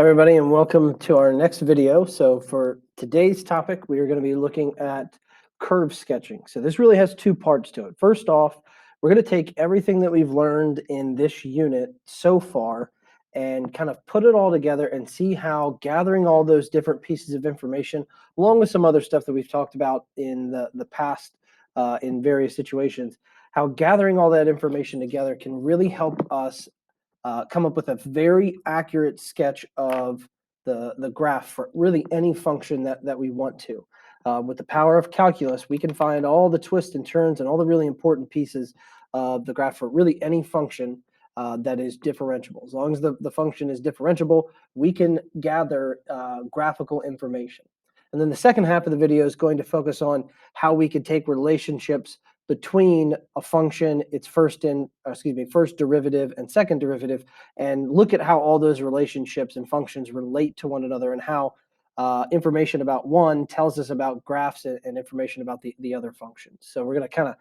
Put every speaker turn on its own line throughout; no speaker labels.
everybody, and welcome to our next video. So for today's topic, we are going to be looking at curve sketching. So this really has two parts to it. First off, we're going to take everything that we've learned in this unit so far and kind of put it all together and see how gathering all those different pieces of information, along with some other stuff that we've talked about in the past in various situations, how gathering all that information together can really help us come up with a very accurate sketch of the graph for really any function that we want to. With the power of calculus, we can find all the twists and turns and all the really important pieces of the graph for really any function that is differentiable. As long as the function is differentiable, we can gather graphical information. And then the second half of the video is going to focus on how we could take relationships between a function, its first derivative and second derivative, and look at how all those relationships and functions relate to one another and how information about one tells us about graphs and information about the other functions. So we're going to kind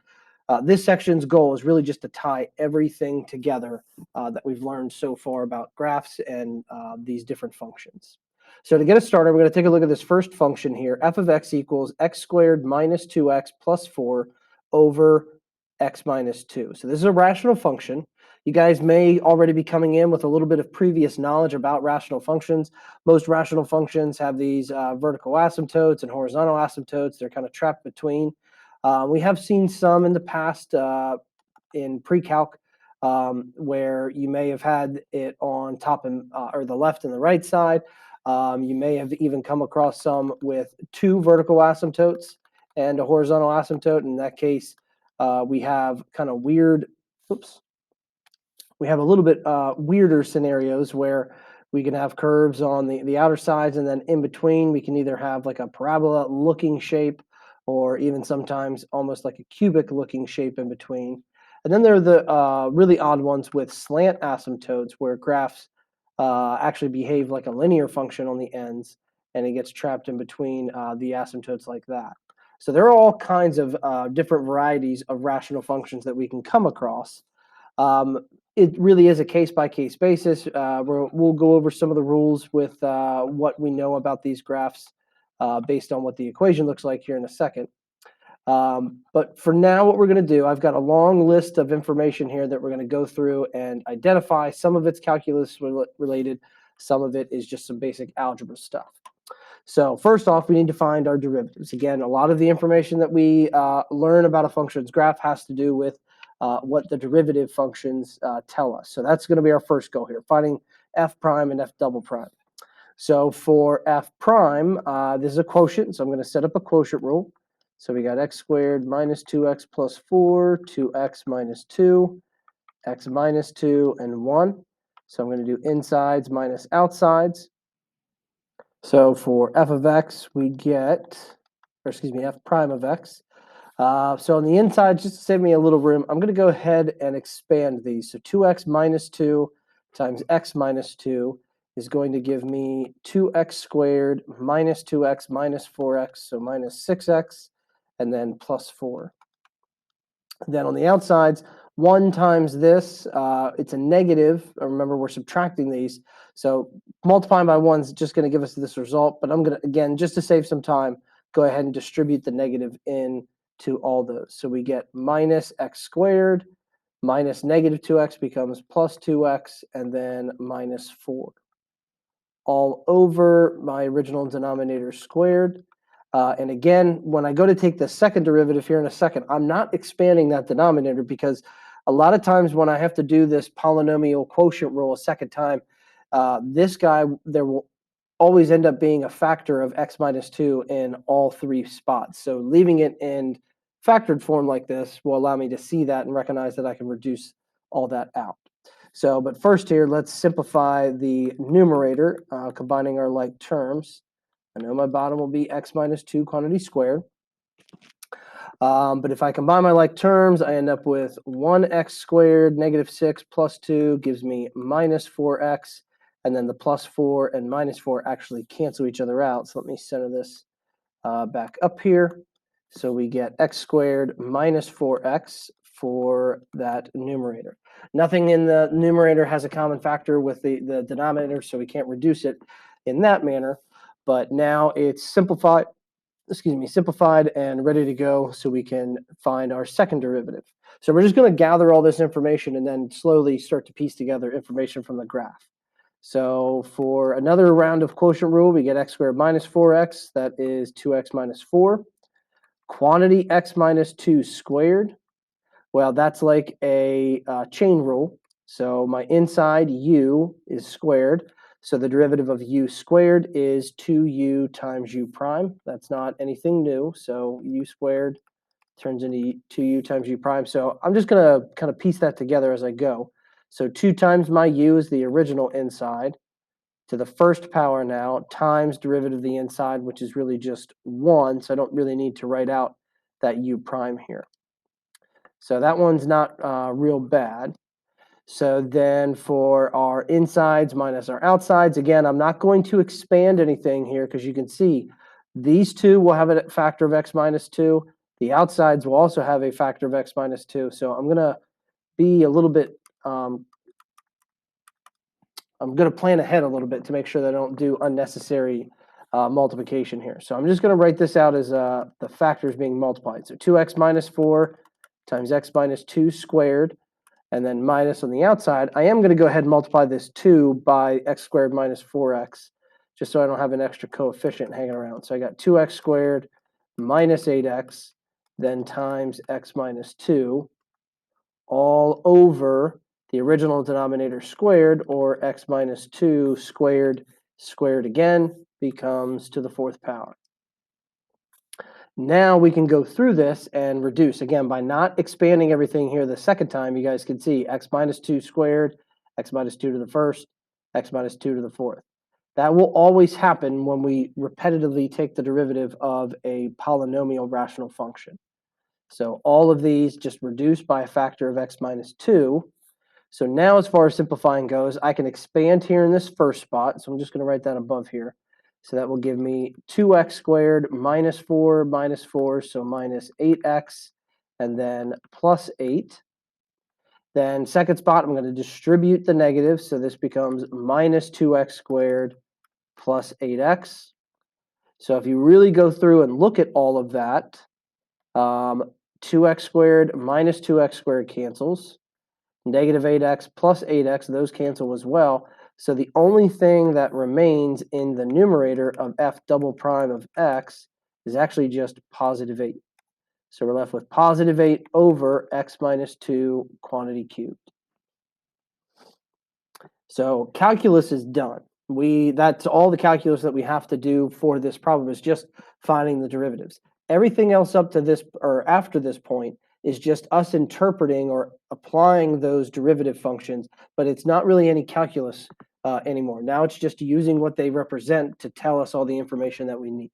of, this section's goal is really just to tie everything together that we've learned so far about graphs and these different functions. So to get us started, we're going to take a look at this first function here. F of x equals x squared minus 2x plus 4 over x minus 2. So this is a rational function. You guys may already be coming in with a little bit of previous knowledge about rational functions. Most rational functions have these vertical asymptotes and horizontal asymptotes. They're kind of trapped between. We have seen some in the past in pre-calc where you may have had it on top and or the left and the right side. You may have even come across some with two vertical asymptotes and a horizontal asymptote. In that case, we have kind of weird, we have a little bit weirder scenarios where we can have curves on the outer sides, and then in between we can either have like a parabola looking shape or even sometimes almost like a cubic looking shape in between. And then there are the really odd ones with slant asymptotes where graphs actually behave like a linear function on the ends, and it gets trapped in between the asymptotes like that. So there are all kinds of different varieties of rational functions that we can come across. It really is a case-by-case basis. We'll go over some of the rules with what we know about these graphs based on what the equation looks like here in a second. But for now, what we're going to do, I've got a long list of information here that we're going to go through and identify. Some of it's calculus related. Some of it is just some basic algebra stuff. So first off, we need to find our derivatives. Again, a lot of the information that we learn about a function's graph has to do with what the derivative functions tell us. So that's going to be our first goal here, finding f prime and f double prime. So for f prime, this is a quotient, so I'm going to set up a quotient rule. So we got x squared minus 2x plus 4, 2x minus 2, x minus 2, and 1. So I'm going to do insides minus outsides. So for f of x, we get, f prime of x. So on the inside, just to save me a little room, I'm going to go ahead and expand these. So 2x minus 2 times x minus 2 is going to give me 2x squared minus 2x minus 4x, so minus 6x, and then plus 4. Then on the outsides, 1 times this, it's a negative. Remember, we're subtracting these. So multiplying by 1 is just going to give us this result. But I'm going to, again, just to save some time, go ahead and distribute the negative in to all those. So we get minus x squared minus negative 2x becomes plus 2x, and then minus 4. All over my original denominator squared. And again, when I go to take the second derivative here in a second, I'm not expanding that denominator because a lot of times when I have to do this polynomial quotient rule a second time, this guy, there will always end up being a factor of x minus 2 in all three spots. So leaving it in factored form like this will allow me to see that and recognize that I can reduce all that out. So, but first here, let's simplify the numerator, combining our like terms. I know my bottom will be x minus 2 quantity squared. But if I combine my like terms, I end up with 1x squared negative 6 plus 2 gives me minus 4x. And then the plus 4 and minus 4 actually cancel each other out. So let me center this back up here. So we get x squared minus 4x for that numerator. Nothing in the numerator has a common factor with the denominator, so we can't reduce it in that manner. But now it's simplified and ready to go so we can find our second derivative. So we're just going to gather all this information and then slowly start to piece together information from the graph. So for another round of quotient rule, we get x squared minus 4x. That is 2x minus 4. Quantity x minus 2 squared. Well, that's like a chain rule. So my inside u is squared. So the derivative of u squared is 2u times u prime. That's not anything new. So u squared turns into 2u times u prime. So I'm just going to kind of piece that together as I go. So 2 times my u is the original inside to the first power now times derivative of the inside, which is really just 1. So I don't really need to write out that u prime here. So that one's not real bad. So then for our insides minus our outsides, again, I'm not going to expand anything here because you can see these two will have a factor of x minus 2. The outsides will also have a factor of x minus 2. So I'm going to be a little bit, I'm going to plan ahead a little bit to make sure that I don't do unnecessary multiplication here. So I'm just going to write this out as the factors being multiplied. So 2x minus 4 times x minus 2 squared, and then minus on the outside. I am going to go ahead and multiply this 2 by x squared minus 4x, just so I don't have an extra coefficient hanging around. So I got 2x squared minus 8x, then times x minus 2, all over the original denominator squared, or x minus 2 squared squared again becomes to the 4th power. Now we can go through this and reduce. Again, by not expanding everything here the second time, you guys can see x minus 2 squared, x minus 2 to the first, x minus 2 to the 4th. That will always happen when we repetitively take the derivative of a polynomial rational function. So all of these just reduce by a factor of x minus 2. So now as far as simplifying goes, I can expand here in this first spot. So I'm just going to write that above here. So that will give me 2x squared minus 4, so minus 8x, and then plus 8. Then second spot, I'm going to distribute the negative. So this becomes minus 2x squared plus 8x. So if you really go through and look at all of that, 2x squared minus 2x squared cancels. Negative 8x plus 8x, those cancel as well. So the only thing that remains in the numerator of f double prime of x is actually just positive 8. So we're left with positive 8 over x minus 2 quantity cubed. So calculus is done. That's all the calculus that we have to do for this problem, is just finding the derivatives. Everything else up to this or after this point is just us interpreting or applying those derivative functions, but it's not really any calculus anymore. Now it's just using what they represent to tell us all the information that we need.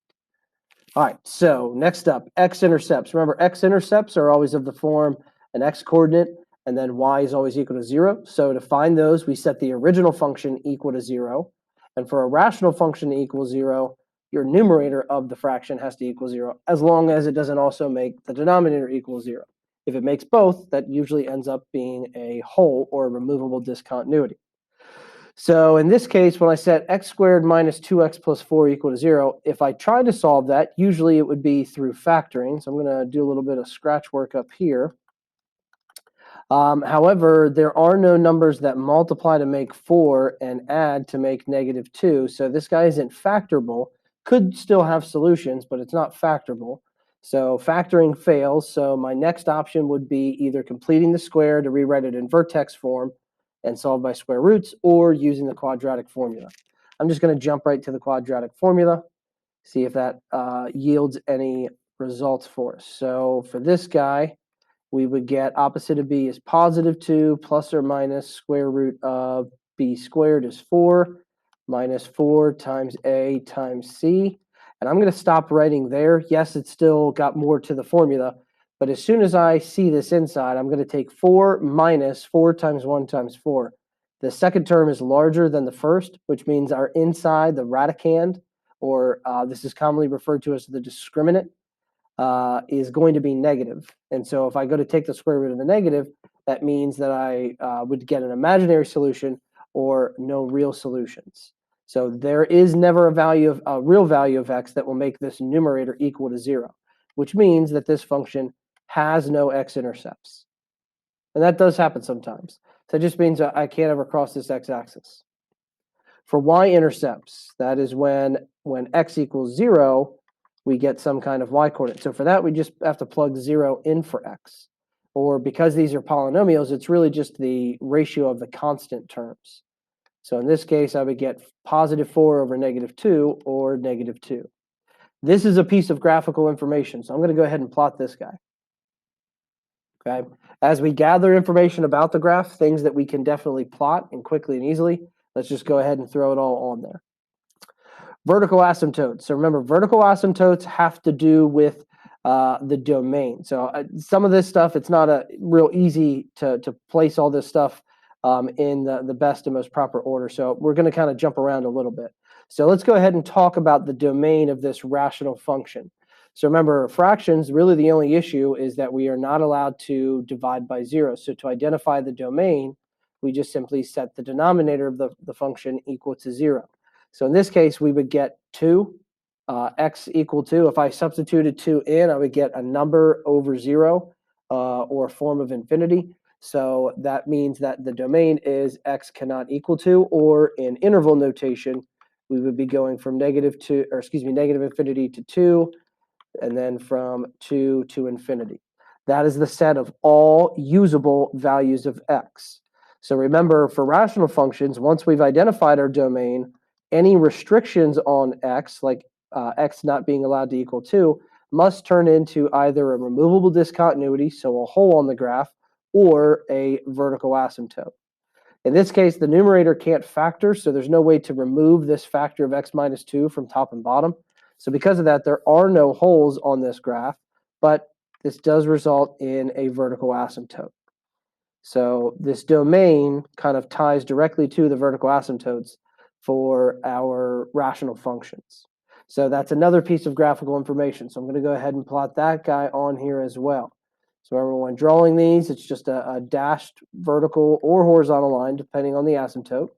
All right, so next up, x-intercepts. Remember, x-intercepts are always of the form an x-coordinate, and then y is always equal to 0. So to find those, we set the original function equal to 0. And for a rational function to equal 0, your numerator of the fraction has to equal 0, as long as it doesn't also make the denominator equal 0. If it makes both, that usually ends up being a whole or a removable discontinuity. So in this case, when I set x squared minus 2x plus 4 equal to 0, if I try to solve that, usually it would be through factoring. So I'm going to do a little bit of scratch work up here. However, there are no numbers that multiply to make 4 and add to make negative 2. So this guy isn't factorable. Could still have solutions, but it's not factorable. So factoring fails. So my next option would be either completing the square to rewrite it in vertex form and solve by square roots, or using the quadratic formula. I'm just going to jump right to the quadratic formula, see if that yields any results for us. So for this guy, we would get opposite of b is positive 2 plus or minus square root of b squared is 4 minus 4 times a times c. And I'm going to stop writing there. Yes, it's still got more to the formula, but as soon as I see this inside, I'm going to take 4 minus 4 times 1 times 4. The second term is larger than the first, which means our inside, the radicand, or this is commonly referred to as the discriminant, is going to be negative. And so if I go to take the square root of the negative, that means that I would get an imaginary solution or no real solutions. So there is never a real value of x that will make this numerator equal to 0, which means that this function has no x-intercepts. And that does happen sometimes. So it just means I can't ever cross this x-axis. For y-intercepts, that is when x equals 0, we get some kind of y-coordinate. So for that, we just have to plug 0 in for x. Or because these are polynomials, it's really just the ratio of the constant terms. So in this case, I would get positive 4 over negative 2 or negative 2. This is a piece of graphical information, so I'm going to go ahead and plot this guy. Okay. As we gather information about the graph, things that we can definitely plot and quickly and easily, let's just go ahead and throw it all on there. Vertical asymptotes. So remember, vertical asymptotes have to do with the domain. So some of this stuff, it's not a real easy to place all this stuff in the best and most proper order. So we're going to kind of jump around a little bit. So let's go ahead and talk about the domain of this rational function. So remember, fractions, really the only issue is that we are not allowed to divide by 0. So to identify the domain, we just simply set the denominator of the function equal to 0. So in this case, we would get 2, x equal to. If I substituted 2 in, I would get a number over 0 or a form of infinity. So that means that the domain is x cannot equal to, or in interval notation, we would be going from negative infinity to 2, and then from 2 to infinity. That is the set of all usable values of x. So remember, for rational functions, once we've identified our domain, any restrictions on x, like x not being allowed to equal 2, must turn into either a removable discontinuity, so a hole on the graph, or a vertical asymptote. In this case, the numerator can't factor, so there's no way to remove this factor of x minus 2 from top and bottom. So because of that, there are no holes on this graph, but this does result in a vertical asymptote. So this domain kind of ties directly to the vertical asymptotes for our rational functions. So that's another piece of graphical information. So I'm going to go ahead and plot that guy on here as well. So remember, when drawing these, it's just a dashed vertical or horizontal line, depending on the asymptote.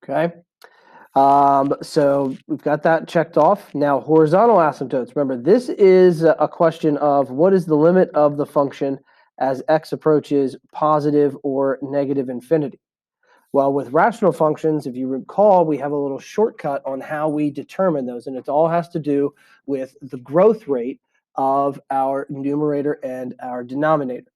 Okay. So we've got that checked off. Now, horizontal asymptotes. Remember, this is a question of what is the limit of the function as x approaches positive or negative infinity. Well, with rational functions, if you recall, we have a little shortcut on how we determine those, and it all has to do with the growth rate of our numerator and our denominator.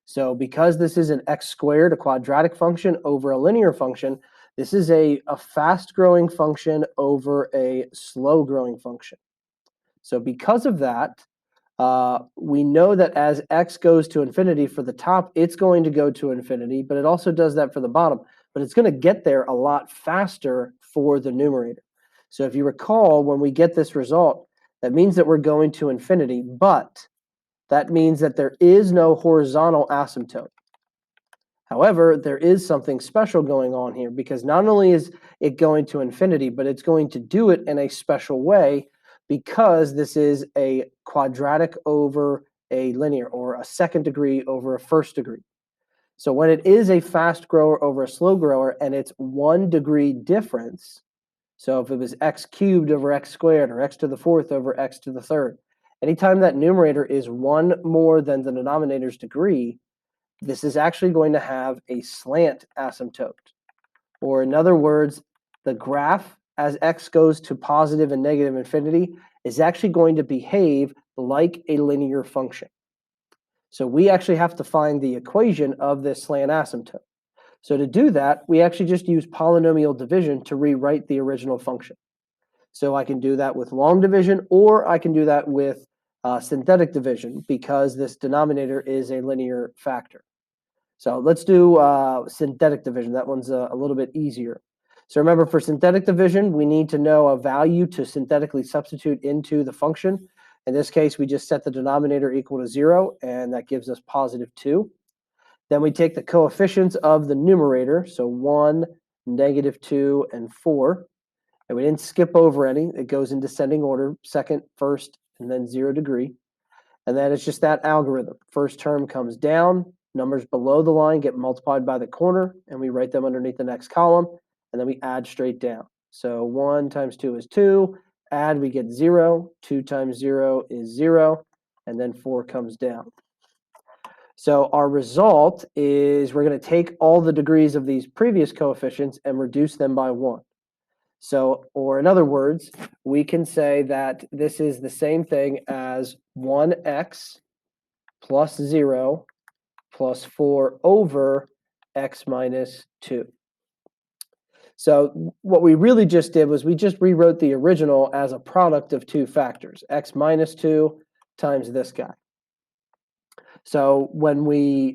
So because this is an x squared, a quadratic function, over a linear function, this is a fast-growing function over a slow-growing function. So because of that, we know that as x goes to infinity for the top, it's going to go to infinity, but it also does that for the bottom. But it's going to get there a lot faster for the numerator. So if you recall, when we get this result, that means that we're going to infinity, but that means that there is no horizontal asymptote. However, there is something special going on here, because not only is it going to infinity, but it's going to do it in a special way, because this is a quadratic over a linear, or a second degree over a first degree. So when it is a fast grower over a slow grower and it's 1 degree difference, so if it was x cubed over x squared, or x to the 4th over x to the 3rd, anytime that numerator is 1 more than the denominator's degree, this is actually going to have a slant asymptote. Or in other words, the graph as x goes to positive and negative infinity is actually going to behave like a linear function. So we actually have to find the equation of this slant asymptote. So to do that, we actually just use polynomial division to rewrite the original function. So I can do that with long division, or I can do that with synthetic division, because this denominator is a linear factor. So let's do synthetic division. That one's a little bit easier. So remember, for synthetic division, we need to know a value to synthetically substitute into the function. In this case, we just set the denominator equal to 0, and that gives us positive 2. Then we take the coefficients of the numerator, so 1, negative 2, and 4. And we didn't skip over any. It goes in descending order, second, first, and then 0 degree. And then it's just that algorithm. First term comes down, numbers below the line get multiplied by the corner, and we write them underneath the next column, and then we add straight down. So 1 times 2 is 2, add, we get 0, 2 times 0 is 0, and then 4 comes down. So our result is we're going to take all the degrees of these previous coefficients and reduce them by 1. So, or in other words, we can say that this is the same thing as 1x plus 0 plus 4 over x minus 2. So what we really just did was we just rewrote the original as a product of two factors, x minus 2 times this guy. So when we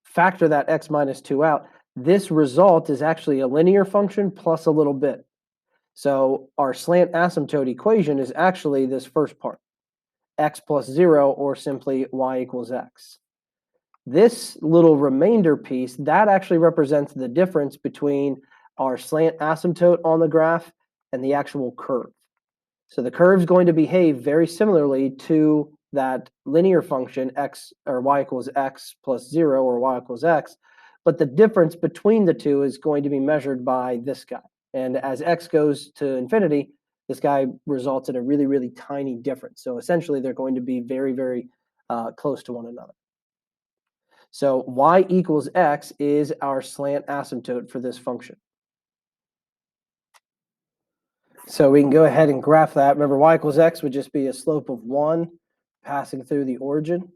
factor that x minus 2 out, this result is actually a linear function plus a little bit. So our slant asymptote equation is actually this first part, x plus 0, or simply y equals x. This little remainder piece, that actually represents the difference between our slant asymptote on the graph and the actual curve. So the curve is going to behave very similarly to that linear function, x or y equals x plus 0 or y equals x, but the difference between the two is going to be measured by this guy. And as x goes to infinity, this guy results in a really, really tiny difference. So essentially, they're going to be very, very close to one another. So y equals x is our slant asymptote for this function. So we can go ahead and graph that. Remember, y equals x would just be a slope of 1 passing through the origin.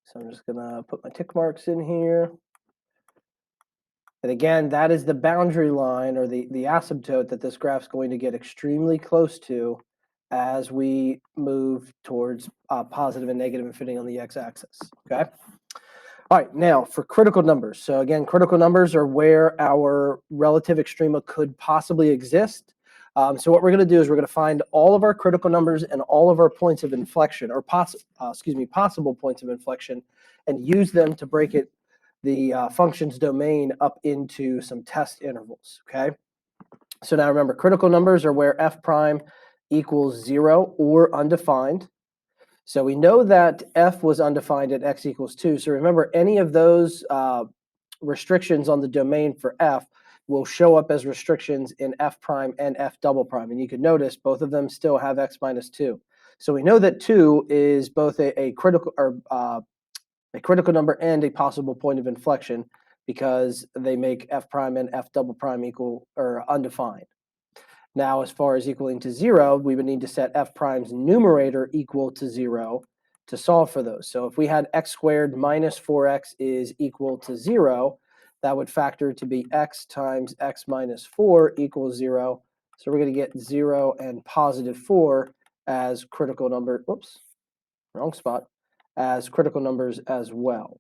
So I'm just going to put my tick marks in here. And again, that is the boundary line or the asymptote that this graph's going to get extremely close to as we move towards positive and negative infinity on the x-axis, okay? All right, now for critical numbers. So again, critical numbers are where our relative extrema could possibly exist. So what we're going to do is we're going to find all of our critical numbers and all of our points of inflection, or possible points of inflection, and use them to break the function's domain up into some test intervals, okay? So now remember, critical numbers are where f prime equals 0 or undefined. So we know that f was undefined at x equals 2. So remember, any of those restrictions on the domain for f will show up as restrictions in f prime and f double prime. And you can notice both of them still have x minus 2. So we know that 2 is both a critical number and a possible point of inflection because they make f prime and f double prime equal or undefined. Now, as far as equaling to 0, we would need to set f prime's numerator equal to 0 to solve for those. So if we had x squared minus 4x is equal to 0, that would factor to be x times x minus 4 equals 0. So we're going to get 0 and positive 4 as critical number, whoops, wrong spot, as critical numbers as well.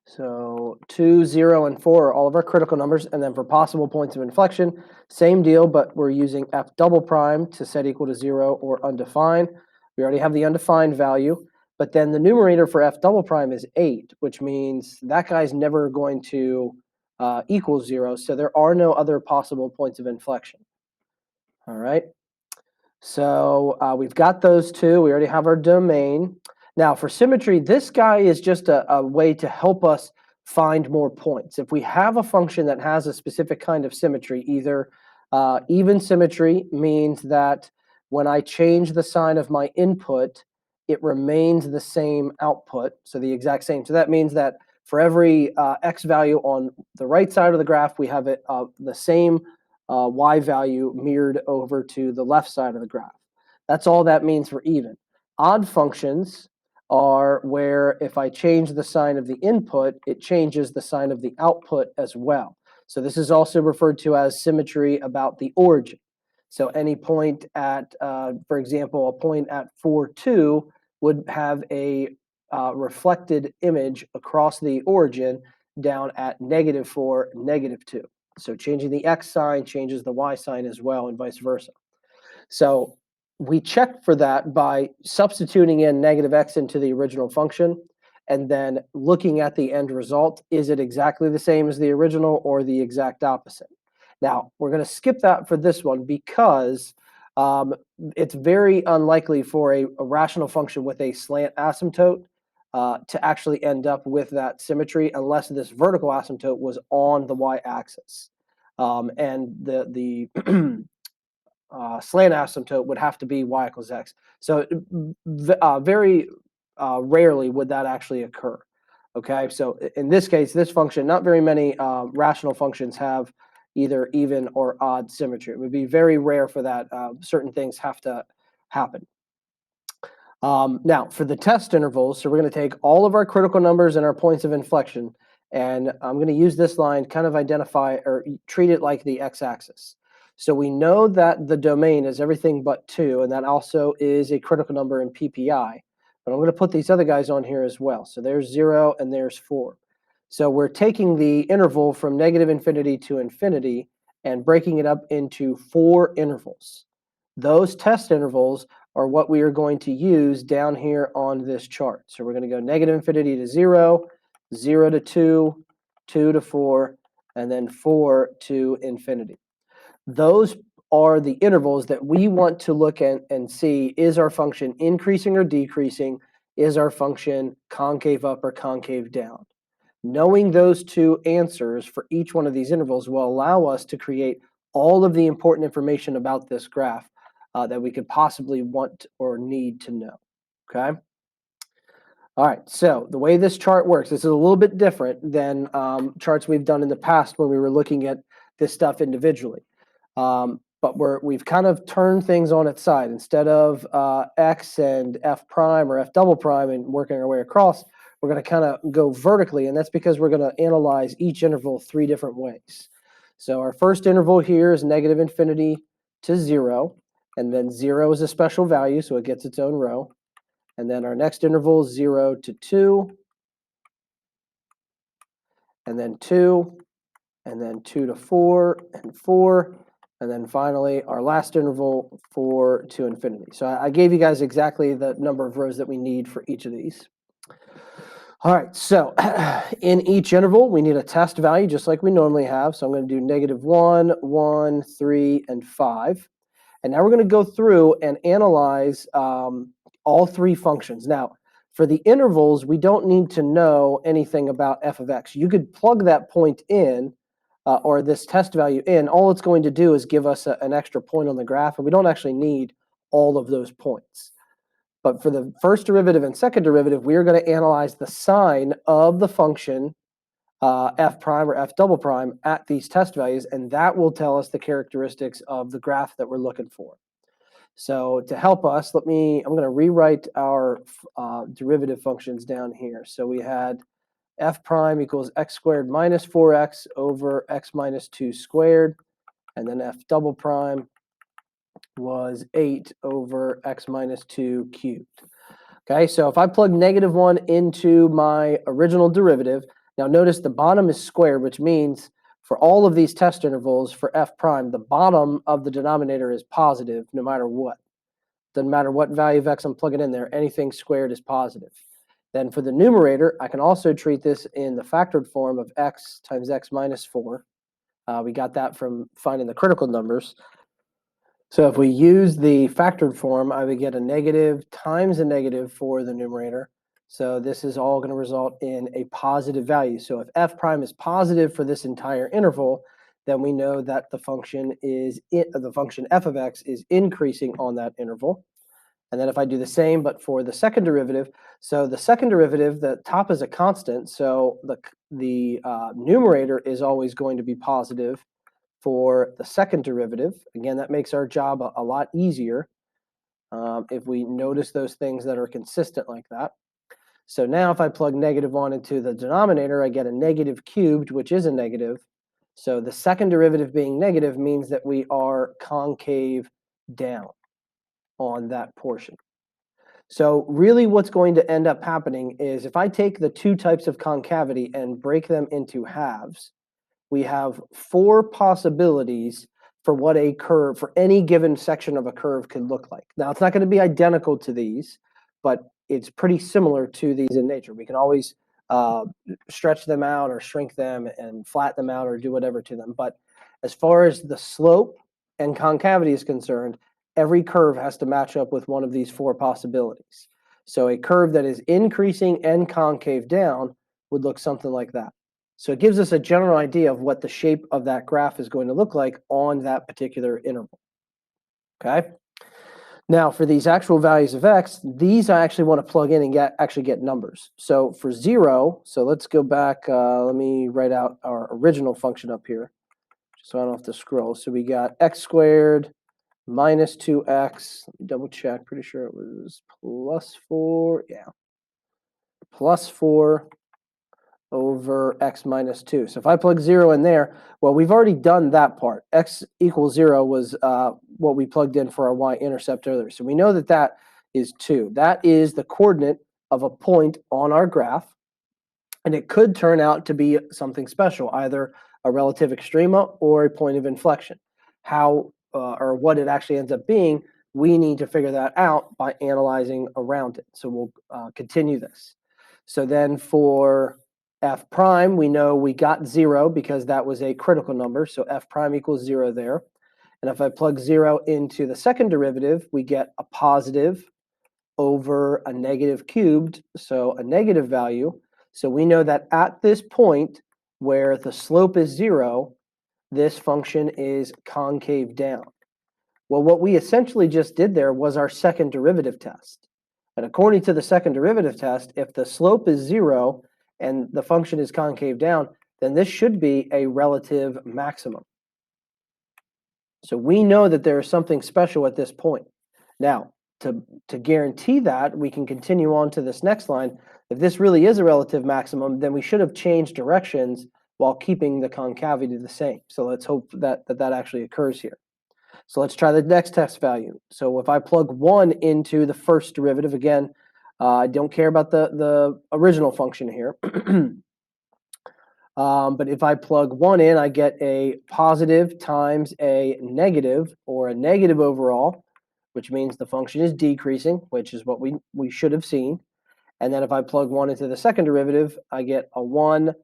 So 2, 0, and 4 are all of our critical numbers. And then for possible points of inflection, same deal, but we're using f double prime to set equal to 0 or undefined. We already have the undefined value. But then the numerator for f double prime is 8, which means that guy's never going to equal 0. So there are no other possible points of inflection. All right. So we've got those two. We already have our domain. Now for symmetry, this guy is just a way to help us find more points. If we have a function that has a specific kind of symmetry, either even symmetry means that when I change the sign of my input, it remains the same output, so the exact same. So that means that for every x value on the right side of the graph, we have the same y value mirrored over to the left side of the graph. That's all that means for even. Odd functions are where if I change the sign of the input, it changes the sign of the output as well. So this is also referred to as symmetry about the origin. So any point at, for example, a point at 4, 2 would have a reflected image across the origin down at -4, -2. So changing the x sign changes the y sign as well, and vice versa. So we check for that by substituting in -x into the original function and then looking at the end result. Is it exactly the same as the original or the exact opposite? Now, we're going to skip that for this one because It's very unlikely for a rational function with a slant asymptote to actually end up with that symmetry unless this vertical asymptote was on the y-axis. And the slant asymptote would have to be y equals x. So very rarely would that actually occur. Okay, so in this case, this function, not very many rational functions have either even or odd symmetry. It would be very rare for that. Certain things have to happen. Now, for the test intervals, so we're going to take all of our critical numbers and our points of inflection, and I'm going to use this line kind of identify or treat it like the x-axis. So we know that the domain is everything but 2, and that also is a critical number in PPI. But I'm going to put these other guys on here as well. So there's 0 and there's 4. So we're taking the interval from -infinity to infinity and breaking it up into 4 intervals. Those test intervals are what we are going to use down here on this chart. So we're going to go -infinity to 0, 0 to 2, 2 to 4, and then 4 to infinity. Those are the intervals that we want to look at and see, is our function increasing or decreasing? Is our function concave up or concave down? Knowing those two answers for each one of these intervals will allow us to create all of the important information about this graph that we could possibly want or need to know, okay? All right, so the way this chart works, this is a little bit different than charts we've done in the past when we were looking at this stuff individually. But we've kind of turned things on its side. Instead of x and f prime or f double prime and working our way across, we're going to kind of go vertically, and that's because we're going to analyze each interval 3 different ways. So our first interval here is -infinity to 0, and then 0 is a special value, so it gets its own row. And then our next interval is 0 to 2, and then 2, and then 2 to 4, and 4, and then finally our last interval 4 to infinity. So I gave you guys exactly the number of rows that we need for each of these. All right, so in each interval, we need a test value just like we normally have. So I'm going to do -1, 1, 3, and 5. And now we're going to go through and analyze all 3 functions. Now, for the intervals, we don't need to know anything about f of x. You could plug that point in or this test value in. All it's going to do is give us an extra point on the graph, and we don't actually need all of those points. But for the first derivative and second derivative, we are going to analyze the sign of the function f prime or f double prime at these test values, and that will tell us the characteristics of the graph that we're looking for. So to help us, I'm going to rewrite our derivative functions down here. So we had f prime equals x squared minus 4x over x minus 2 squared, and then f double prime was 8 over x minus 2 cubed. Okay, so if I plug -1 into my original derivative, now notice the bottom is squared, which means for all of these test intervals for f prime, the bottom of the denominator is positive no matter what. Doesn't matter what value of x I'm plugging in there, anything squared is positive. Then for the numerator, I can also treat this in the factored form of x times x minus 4. We got that from finding the critical numbers. So if we use the factored form, I would get a negative times a negative for the numerator. So this is all going to result in a positive value. So if f prime is positive for this entire interval, then we know that the function f of x is increasing on that interval. And then if I do the same, but for the second derivative, so the second derivative, the top is a constant, so the numerator is always going to be positive for the second derivative. Again, that makes our job a lot easier if we notice those things that are consistent like that. So now if I plug -1 into the denominator, I get a negative cubed, which is a negative. So the second derivative being negative means that we are concave down on that portion. So really what's going to end up happening is if I take the 2 types of concavity and break them into halves, we have 4 possibilities for what a curve, for any given section of a curve could look like. Now, it's not going to be identical to these, but it's pretty similar to these in nature. We can always stretch them out or shrink them and flatten them out or do whatever to them. But as far as the slope and concavity is concerned, every curve has to match up with one of these four possibilities. So a curve that is increasing and concave down would look something like that. So it gives us a general idea of what the shape of that graph is going to look like on that particular interval. Okay. Now for these actual values of x, these I actually want to plug in and actually get numbers. So for 0, so let's go back, let me write out our original function up here, so I don't have to scroll. So we got x squared minus 2x, let me double check, pretty sure it was plus 4, yeah, plus 4 over x minus 2. So if I plug 0 in there, well, we've already done that part. X equals 0 was what we plugged in for our y-intercept earlier. So we know that that is 2. That is the coordinate of a point on our graph, and it could turn out to be something special, either a relative extrema or a point of inflection. How or what it actually ends up being, we need to figure that out by analyzing around it. So we'll continue this. So then for f prime, we know we got 0 because that was a critical number, so f prime equals 0 there. And if I plug 0 into the second derivative, we get a positive over a negative cubed, so a negative value. So we know that at this point where the slope is 0, this function is concave down. Well, what we essentially just did there was our second derivative test. And according to the second derivative test, if the slope is 0 and the function is concave down, then this should be a relative maximum. So we know that there is something special at this point. Now, to guarantee that, we can continue on to this next line. If this really is a relative maximum, then we should have changed directions while keeping the concavity the same. So let's hope that that actually occurs here. So let's try the next test value. So if I plug 1 into the first derivative, again, I don't care about the original function here. But if I plug 1 in, I get a positive times a negative, or a negative overall, which means the function is decreasing, which is what we should have seen. And then if I plug 1 into the second derivative, I get a 1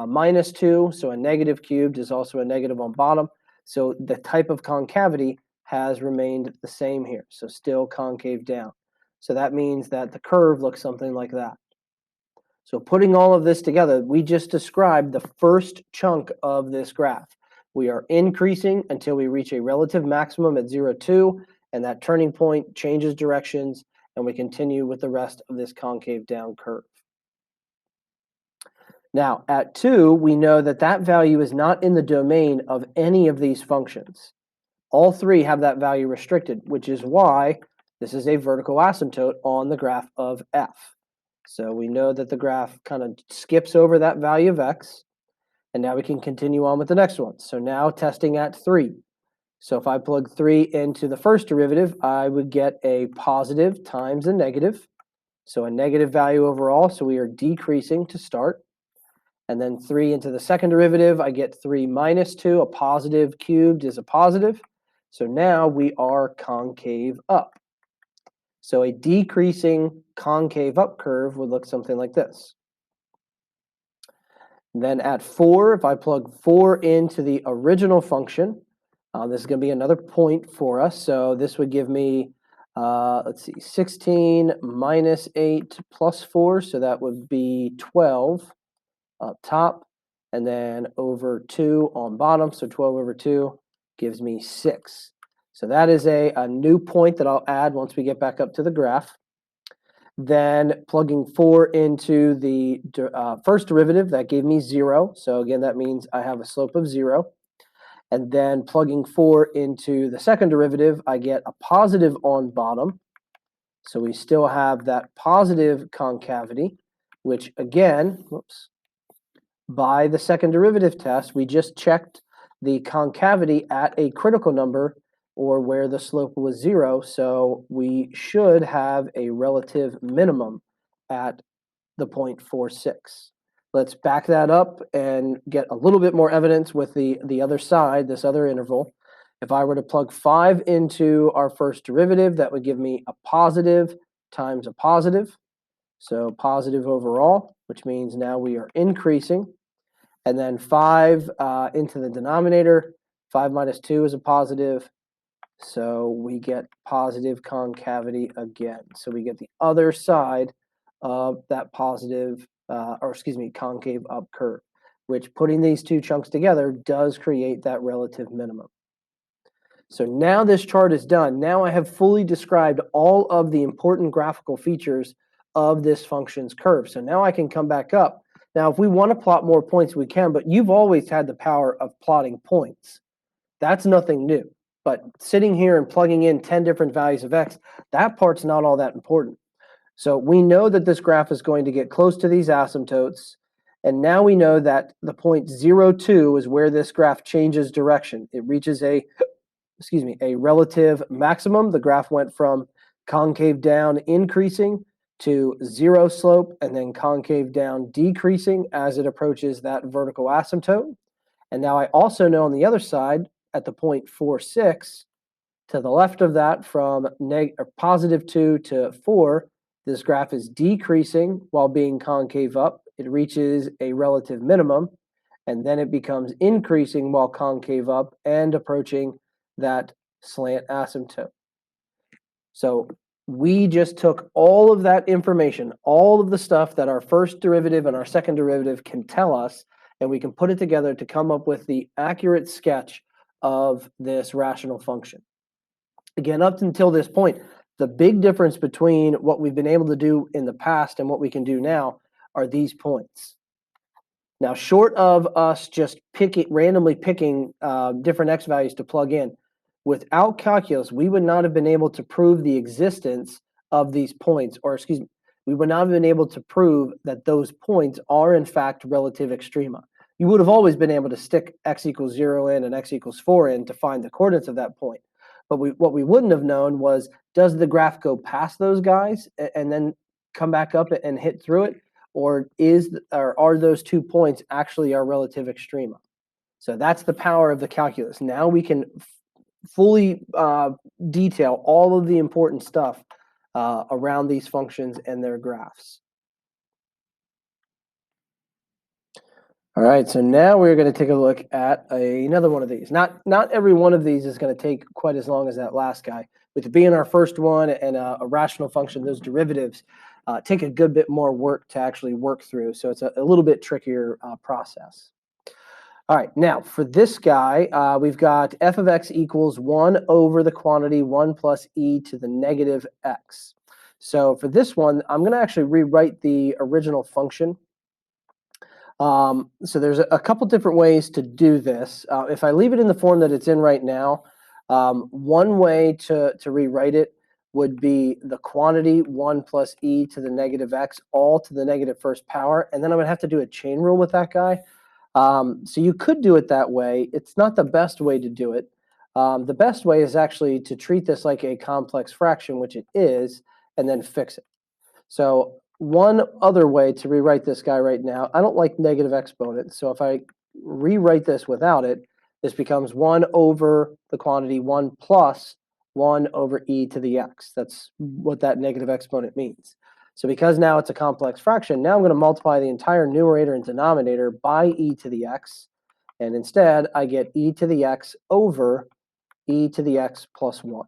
minus 2, so a negative cubed is also a negative on bottom. So the type of concavity has remained the same here, so still concave down. So that means that the curve looks something like that. So putting all of this together, we just described the first chunk of this graph. We are increasing until we reach a relative maximum at 0, 2, and that turning point changes directions, and we continue with the rest of this concave down curve. Now, at 2, we know that that value is not in the domain of any of these functions. All three have that value restricted, which is why this is a vertical asymptote on the graph of f. So we know that the graph kind of skips over that value of x, and now we can continue on with the next one. So now testing at 3. So if I plug 3 into the first derivative, I would get a positive times a negative, so a negative value overall, so we are decreasing to start. And then 3 into the second derivative, I get 3 minus 2, a positive cubed is a positive. So now we are concave up. So a decreasing concave up curve would look something like this. Then at 4, if I plug 4 into the original function, this is going to be another point for us. So this would give me, let's see, 16 minus 8 plus 4. So that would be 12 up top, and then over 2 on bottom. So 12 over 2 gives me 6. So that is a new point that I'll add once we get back up to the graph. Then plugging 4 into the first derivative, that gave me 0. So again, that means I have a slope of 0. And then plugging 4 into the second derivative, I get a positive on bottom. So we still have that positive concavity, which again, whoops, by the second derivative test, we just checked the concavity at a critical number, or where the slope was 0, so we should have a relative minimum at the 0.46. Let's back that up and get a little bit more evidence with the other side, this other interval. If I were to plug 5 into our first derivative, that would give me a positive times a positive, so positive overall, which means now we are increasing. And then 5 into the denominator, 5 minus 2 is a positive, So we get positive concavity again. So we get the other side of that positive, concave up curve, which putting these two chunks together does create that relative minimum. So now this chart is done. Now I have fully described all of the important graphical features of this function's curve. So now I can come back up. Now, if we want to plot more points, we can, but you've always had the power of plotting points. That's nothing new. But sitting here and plugging in 10 different values of x, that part's not all that important. So we know that this graph is going to get close to these asymptotes. And now we know that the point 0,2 is where this graph changes direction. It reaches a relative maximum. The graph went from concave down increasing to zero slope and then concave down decreasing as it approaches that vertical asymptote. And now I also know on the other side at the point 4,6, to the left of that from positive 2 to 4, this graph is decreasing while being concave up. It reaches a relative minimum, and then it becomes increasing while concave up and approaching that slant asymptote. So we just took all of that information, all of the stuff that our first derivative and our second derivative can tell us, and we can put it together to come up with the accurate sketch of this rational function. Again, up until this point, the big difference between what we've been able to do in the past and what we can do now are these points. Now, short of us just randomly picking different x values to plug in, without calculus, we would not have been able to prove the existence of these points, or we would not have been able to prove that those points are in fact relative extrema. You would have always been able to stick x equals 0 in and x equals 4 in to find the coordinates of that point. But what we wouldn't have known was, does the graph go past those guys and then come back up and hit through it? Or are those 2 points actually our relative extrema? So that's the power of the calculus. Now we can fully detail all of the important stuff around these functions and their graphs. All right, so now we're going to take a look at another one of these. Not every one of these is going to take quite as long as that last guy. With it being our first one and a rational function, those derivatives take a good bit more work to actually work through. So it's a little bit trickier process. All right, now for this guy, we've got f of x equals 1 over the quantity 1 plus e to the negative x. So for this one, I'm going to actually rewrite the original function. So there's a couple different ways to do this. If I leave it in the form that it's in right now, one way to rewrite it would be the quantity 1 plus e to the negative x, all to the negative first power, and then I would have to do a chain rule with that guy. So you could do it that way. It's not the best way to do it. The best way is actually to treat this like a complex fraction, which it is, and then fix it. So one other way to rewrite this guy right now, I don't like negative exponents. So if I rewrite this without it, this becomes 1 over the quantity 1 plus 1 over e to the x. That's what that negative exponent means. So because now it's a complex fraction, now I'm going to multiply the entire numerator and denominator by e to the x. And instead, I get e to the x over e to the x plus 1.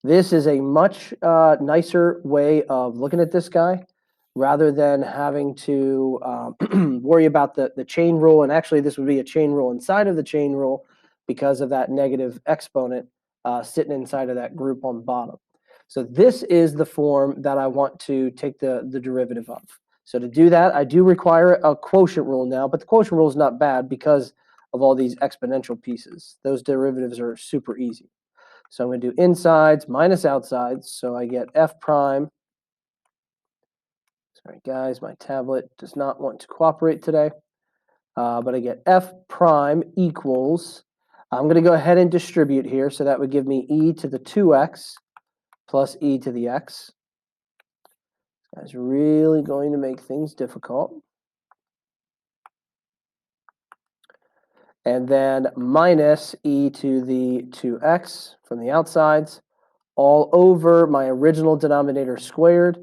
This is a much nicer way of looking at this guy rather than having to worry about the chain rule. And actually, this would be a chain rule inside of the chain rule because of that negative exponent sitting inside of that group on the bottom. So this is the form that I want to take the derivative of. So to do that, I do require a quotient rule now, but the quotient rule is not bad because of all these exponential pieces. Those derivatives are super easy. So I'm going to do insides minus outsides. So I get f prime. Sorry, guys, my tablet does not want to cooperate today. But I get f prime equals, I'm going to go ahead and distribute here. So that would give me e to the 2x plus e to the x. That's really going to make things difficult. And then minus e to the 2x from the outsides, all over my original denominator squared.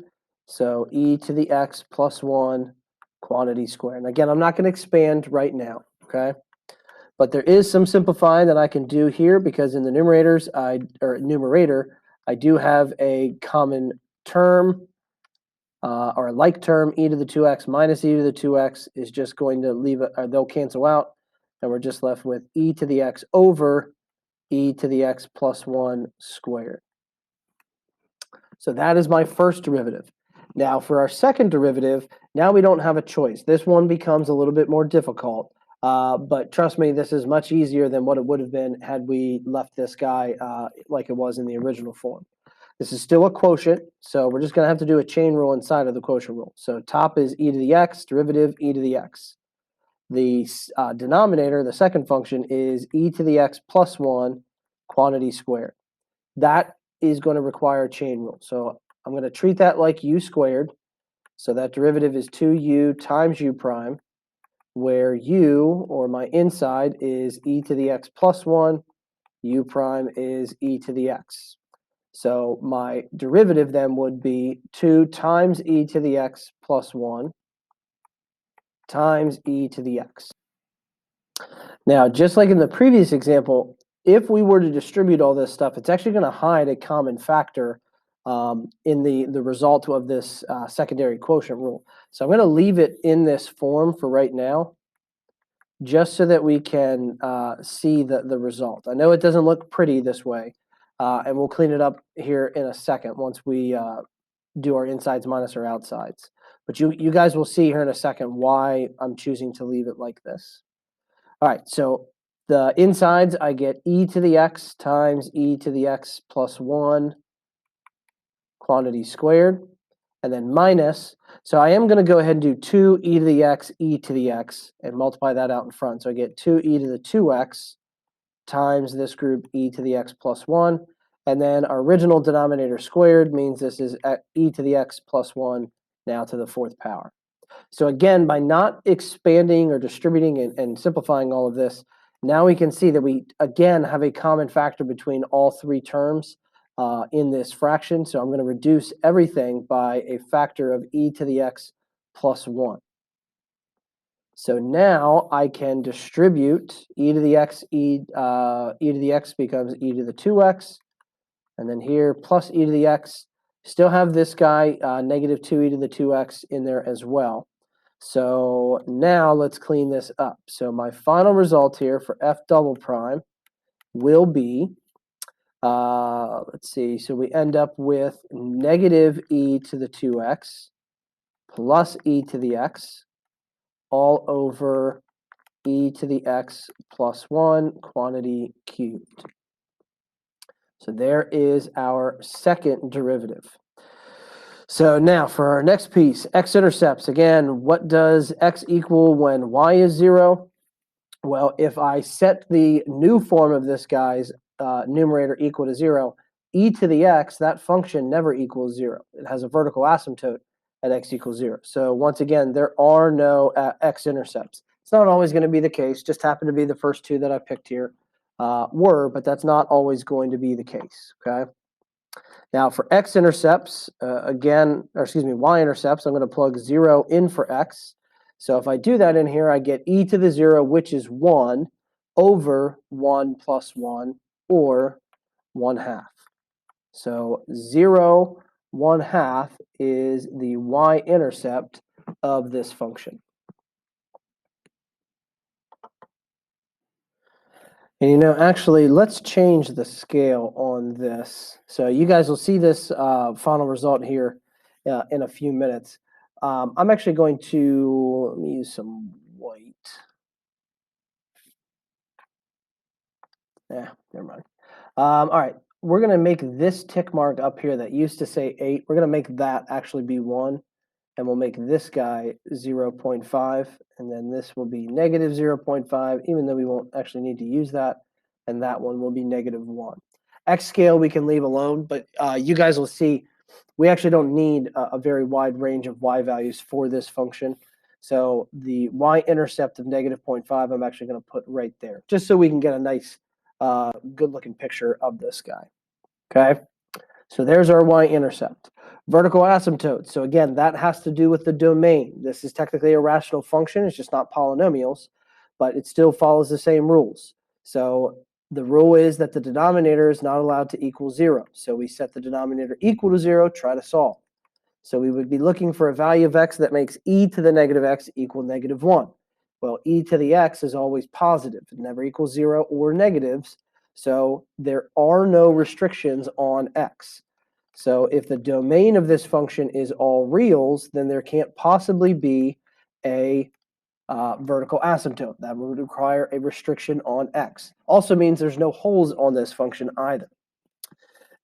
So e to the x plus 1 quantity squared. And again, I'm not going to expand right now, okay? But there is some simplifying that I can do here because in the numerator, I do have a common term or a like term. E to the 2x minus e to the 2x is just going to leave it, or they'll cancel out, and we're just left with e to the x over e to the x plus 1 squared. So that is my first derivative. Now for our second derivative, now we don't have a choice. This one becomes a little bit more difficult, but trust me, this is much easier than what it would have been had we left this guy like it was in the original form. This is still a quotient, so we're just going to have to do a chain rule inside of the quotient rule. So top is e to the x, derivative e to the x. The denominator, the second function, is e to the x plus 1 quantity squared. That is going to require a chain rule. So I'm going to treat that like u squared. So that derivative is 2u times u prime, where u, or my inside, is e to the x plus 1, u prime is e to the x. So my derivative then would be 2 times e to the x plus 1 times e to the x. Now, just like in the previous example, if we were to distribute all this stuff, it's actually going to hide a common factor in the result of this secondary quotient rule. So I'm going to leave it in this form for right now, just so that we can see the result. I know it doesn't look pretty this way, and we'll clean it up here in a second once we do our insides minus our outsides. But you guys will see here in a second why I'm choosing to leave it like this. All right, so the insides, I get e to the x times e to the x plus 1 quantity squared, and then minus. So I am going to go ahead and do 2 e to the x, e to the x, and multiply that out in front. So I get 2 e to the 2x times this group e to the x plus 1. And then our original denominator squared means this is e to the x plus 1 now to the 4th power. So again, by not expanding or distributing and simplifying all of this, now we can see that we, again, have a common factor between all three terms in this fraction. So I'm going to reduce everything by a factor of e to the x plus 1. So now I can distribute e to the x, e to the x becomes e to the 2x. And then here, plus e to the x. Still have this guy, negative 2e to the 2x in there as well. So now let's clean this up. So my final result here for f double prime will be, let's see, so we end up with negative e to the 2x plus e to the x all over e to the x plus 1 quantity cubed. So there is our second derivative. So now for our next piece, x-intercepts. Again, what does x equal when y is 0? Well, if I set the new form of this guy's numerator equal to 0, e to the x, that function never equals 0. It has a vertical asymptote at x equals 0. So once again, there are no x-intercepts. It's not always going to be the case. Just happened to be the first two that I picked here but that's not always going to be the case, okay? Now for x-intercepts, y-intercepts, I'm going to plug 0 in for x. So if I do that in here, I get e to the 0, which is 1, over 1 plus 1, or 1/2. So 0, 1/2 is the y-intercept of this function. And actually, let's change the scale on this. So you guys will see this final result here in a few minutes. I'm actually going to, let me use some white. Never mind. All right, we're going to make this tick mark up here that used to say 8. We're going to make that actually be 1. And we'll make this guy 0.5, and then this will be negative 0.5, even though we won't actually need to use that, and that one will be negative 1. X scale we can leave alone, but you guys will see we actually don't need a very wide range of y values for this function. So the y-intercept of negative 0.5 I'm actually going to put right there, just so we can get a nice, good-looking picture of this guy. Okay? So there's our y-intercept. Vertical asymptote. So again, that has to do with the domain. This is technically a rational function. It's just not polynomials. but it still follows the same rules. So the rule is that the denominator is not allowed to equal 0. So we set the denominator equal to 0, try to solve. So we would be looking for a value of x that makes e to the negative x equal -1. Well, e to the x is always positive. It never equals 0 or negatives. So there are no restrictions on x. So if the domain of this function is all reals, then there can't possibly be a vertical asymptote. That would require a restriction on x. Also means there's no holes on this function either.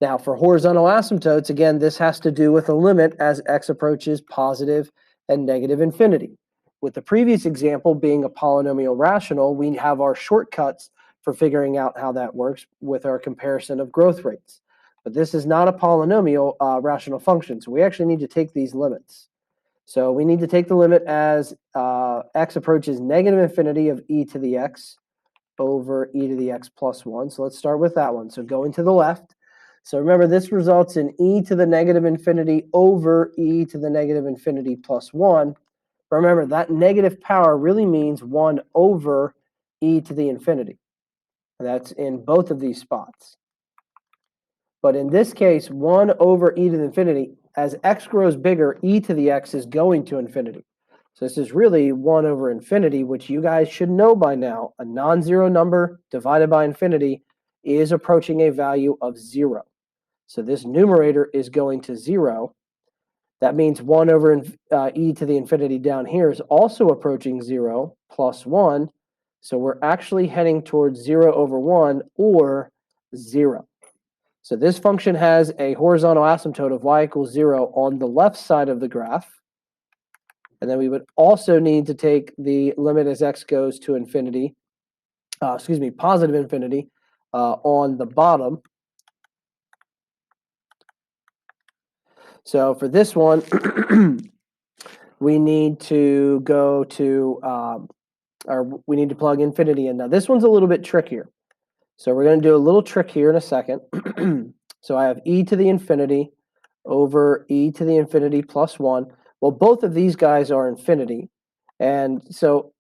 Now, for horizontal asymptotes, again, this has to do with a limit as x approaches positive and negative infinity. With the previous example being a polynomial rational, we have our shortcuts for figuring out how that works with our comparison of growth rates. But this is not a polynomial rational function, so we actually need to take these limits. So we need to take the limit as x approaches negative infinity of e to the x over e to the x plus 1. So let's start with that one. So going to the left. So remember, this results in e to the negative infinity over e to the negative infinity plus 1. But remember, that negative power really means 1 over e to the infinity. And that's in both of these spots. But in this case, 1 over e to the infinity, as x grows bigger, e to the x is going to infinity. So this is really 1 over infinity, which you guys should know by now. A non-zero number divided by infinity is approaching a value of 0. So this numerator is going to 0. That means 1 over e to the infinity down here is also approaching 0 plus 1. So we're actually heading towards 0 over 1 or 0. So this function has a horizontal asymptote of y equals 0 on the left side of the graph. And then we would also need to take the limit as x goes to infinity, positive infinity, on the bottom. So for this one, we need to go to, or we need to plug infinity in. Now this one's a little bit trickier. So we're going to do a little trick here in a second. So I have e to the infinity over e to the infinity plus 1. Well, both of these guys are infinity. And so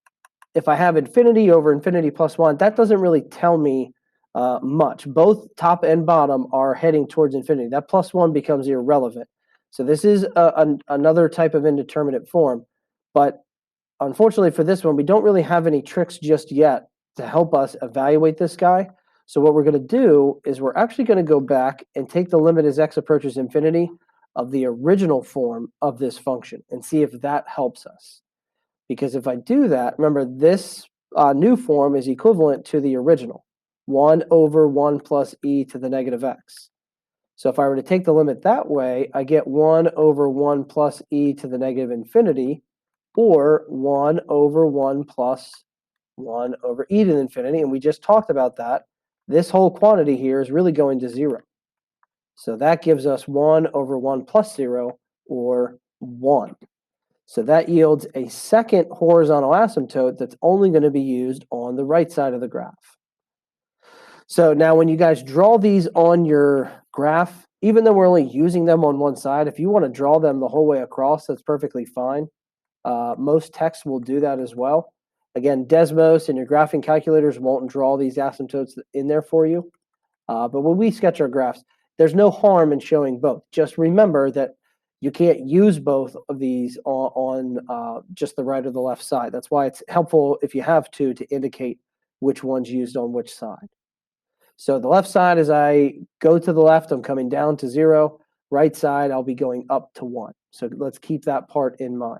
if I have infinity over infinity plus 1, that doesn't really tell me much. Both top and bottom are heading towards infinity. That plus 1 becomes irrelevant. So this is another type of indeterminate form. But unfortunately for this one, we don't really have any tricks just yet to help us evaluate this guy. So what we're going to do is we're actually going to go back and take the limit as x approaches infinity of the original form of this function and see if that helps us. Because if I do that, remember this new form is equivalent to the original, 1 over 1 plus e to the negative x. So if I were to take the limit that way, I get 1 over 1 plus e to the negative infinity, or 1 over 1 plus 1 over e to the infinity. And we just talked about that. This whole quantity here is really going to 0. So that gives us 1 over 1 plus 0, or 1. So that yields a second horizontal asymptote that's only going to be used on the right side of the graph. So now when you guys draw these on your graph, even though we're only using them on one side, if you want to draw them the whole way across, that's perfectly fine. Most texts will do that as well. Again, Desmos and your graphing calculators won't draw these asymptotes in there for you. But when we sketch our graphs, there's no harm in showing both. Just remember that you can't use both of these on just the right or the left side. That's why it's helpful if you have to indicate which one's used on which side. So the left side, as I go to the left, I'm coming down to 0. Right side, I'll be going up to 1. So let's keep that part in mind.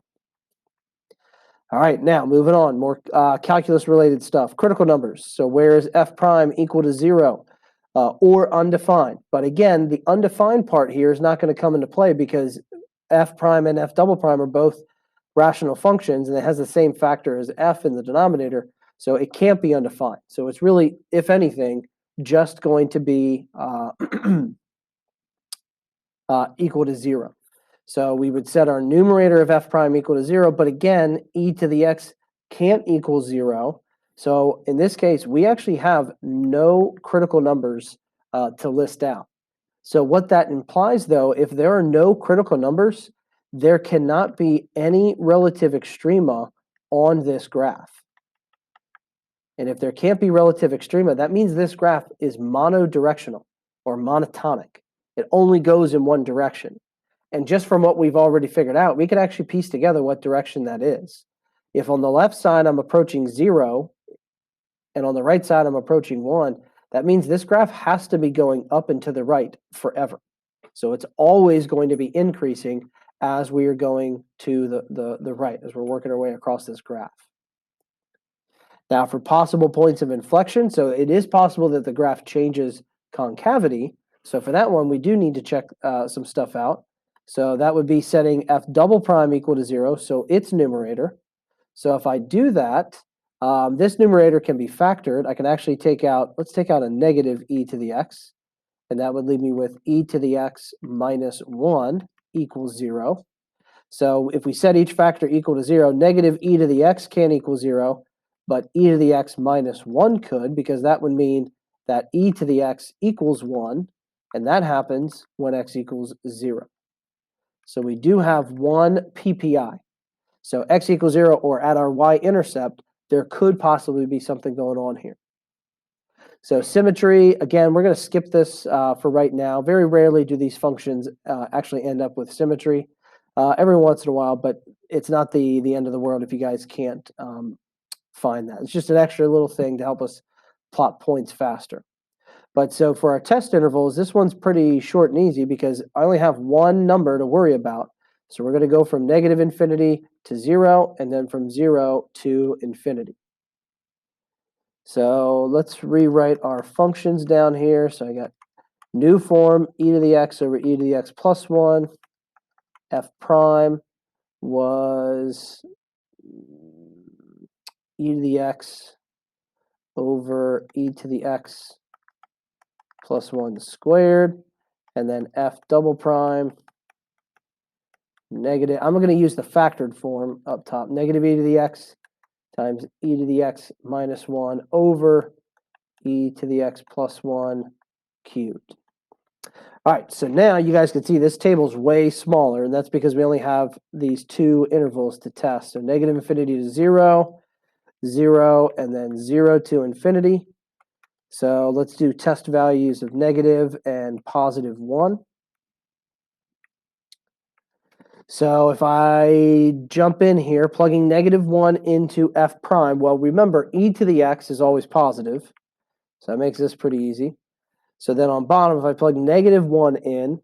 All right, now moving on, more calculus-related stuff. Critical numbers. So where is f prime equal to 0 or undefined? But again, the undefined part here is not going to come into play because f prime and f double prime are both rational functions, and it has the same factor as f in the denominator, so it can't be undefined. So it's really, if anything, just going to be equal to 0. So we would set our numerator of f prime equal to 0, but again, e to the x can't equal 0. So in this case, we actually have no critical numbers to list out. So what that implies, though, if there are no critical numbers, there cannot be any relative extrema on this graph. And if there can't be relative extrema, that means this graph is monodirectional or monotonic. It only goes in one direction. And just from what we've already figured out, we can actually piece together what direction that is. If on the left side I'm approaching 0, and on the right side I'm approaching 1, that means this graph has to be going up and to the right forever. So it's always going to be increasing as we are going to the right, as we're working our way across this graph. Now, for possible points of inflection, so it is possible that the graph changes concavity. So for that one, we do need to check some stuff out. So that would be setting f double prime equal to 0, so its numerator. So if I do that, this numerator can be factored. I can actually take out, let's take out a negative e to the x, and that would leave me with e to the x minus 1 equals 0. So if we set each factor equal to 0, negative e to the x can't equal 0, but e to the x minus 1 could, because that would mean that e to the x equals 1, and that happens when x equals 0. So we do have one PPI. So x equals 0, or at our y-intercept, there could possibly be something going on here. So symmetry, again, we're going to skip this for right now. Very rarely do these functions actually end up with symmetry. Every once in a while, but it's not the end of the world if you guys can't find that. It's just an extra little thing to help us plot points faster. But so for our test intervals, this one's pretty short and easy because I only have one number to worry about. So we're going to go from negative infinity to 0, and then from 0 to infinity. So let's rewrite our functions down here. So I got new form, e to the x over e to the x plus 1. F prime was e to the x over e to the x plus 1 squared. And then f double prime, negative, I'm going to use the factored form up top, negative e to the x times e to the x minus 1 over e to the x plus 1 cubed. All right, so now you guys can see this table is way smaller, and that's because we only have these two intervals to test. So negative infinity to 0, 0, and then 0 to infinity. So let's do test values of negative and positive 1. So if I jump in here, plugging negative 1 into f prime, well, remember, e to the x is always positive. So that makes this pretty easy. So then on bottom, if I plug negative 1 in,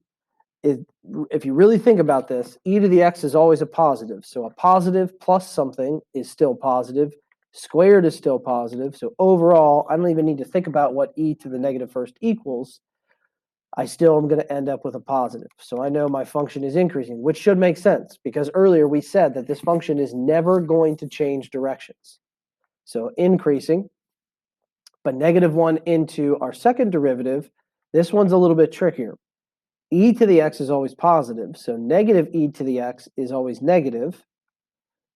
if you really think about this, e to the x is always a positive. So a positive plus something is still positive. Squared is still positive. So overall, I don't even need to think about what e to the negative first equals. I still am going to end up with a positive. So I know my function is increasing, which should make sense because earlier we said that this function is never going to change directions. So increasing, but negative 1 into our second derivative, this one's a little bit trickier. E to the x is always positive, so negative e to the x is always negative.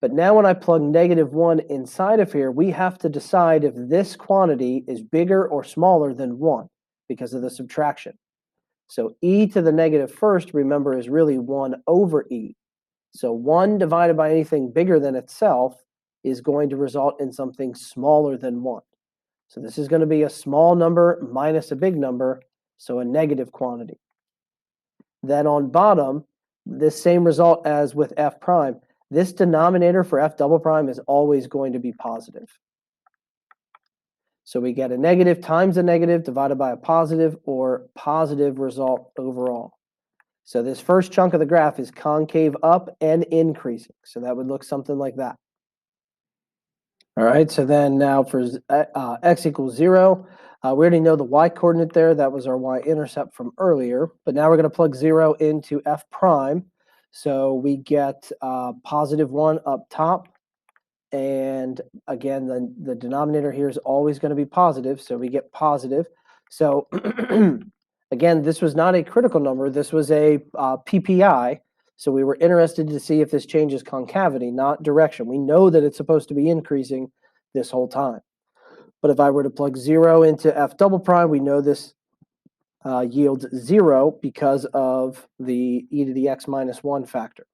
But now when I plug negative 1 inside of here, we have to decide if this quantity is bigger or smaller than 1 because of the subtraction. So e to the negative first, remember, is really 1 over e. So 1 divided by anything bigger than itself is going to result in something smaller than 1. So this is going to be a small number minus a big number, so a negative quantity. Then on bottom, this same result as with f prime, this denominator for f double prime is always going to be positive. So we get a negative times a negative divided by a positive, or positive result overall. So this first chunk of the graph is concave up and increasing. So that would look something like that. All right, so then now for x equals 0, we already know the y-coordinate there. That was our y-intercept from earlier. But now we're going to plug 0 into f prime. So we get positive 1 up top. And again, the denominator here is always going to be positive, so we get positive. So again, this was not a critical number. This was a PPI. So we were interested to see if this changes concavity, not direction. We know that it's supposed to be increasing this whole time. But if I were to plug 0 into f double prime, we know this yields 0 because of the e to the x minus 1 factor.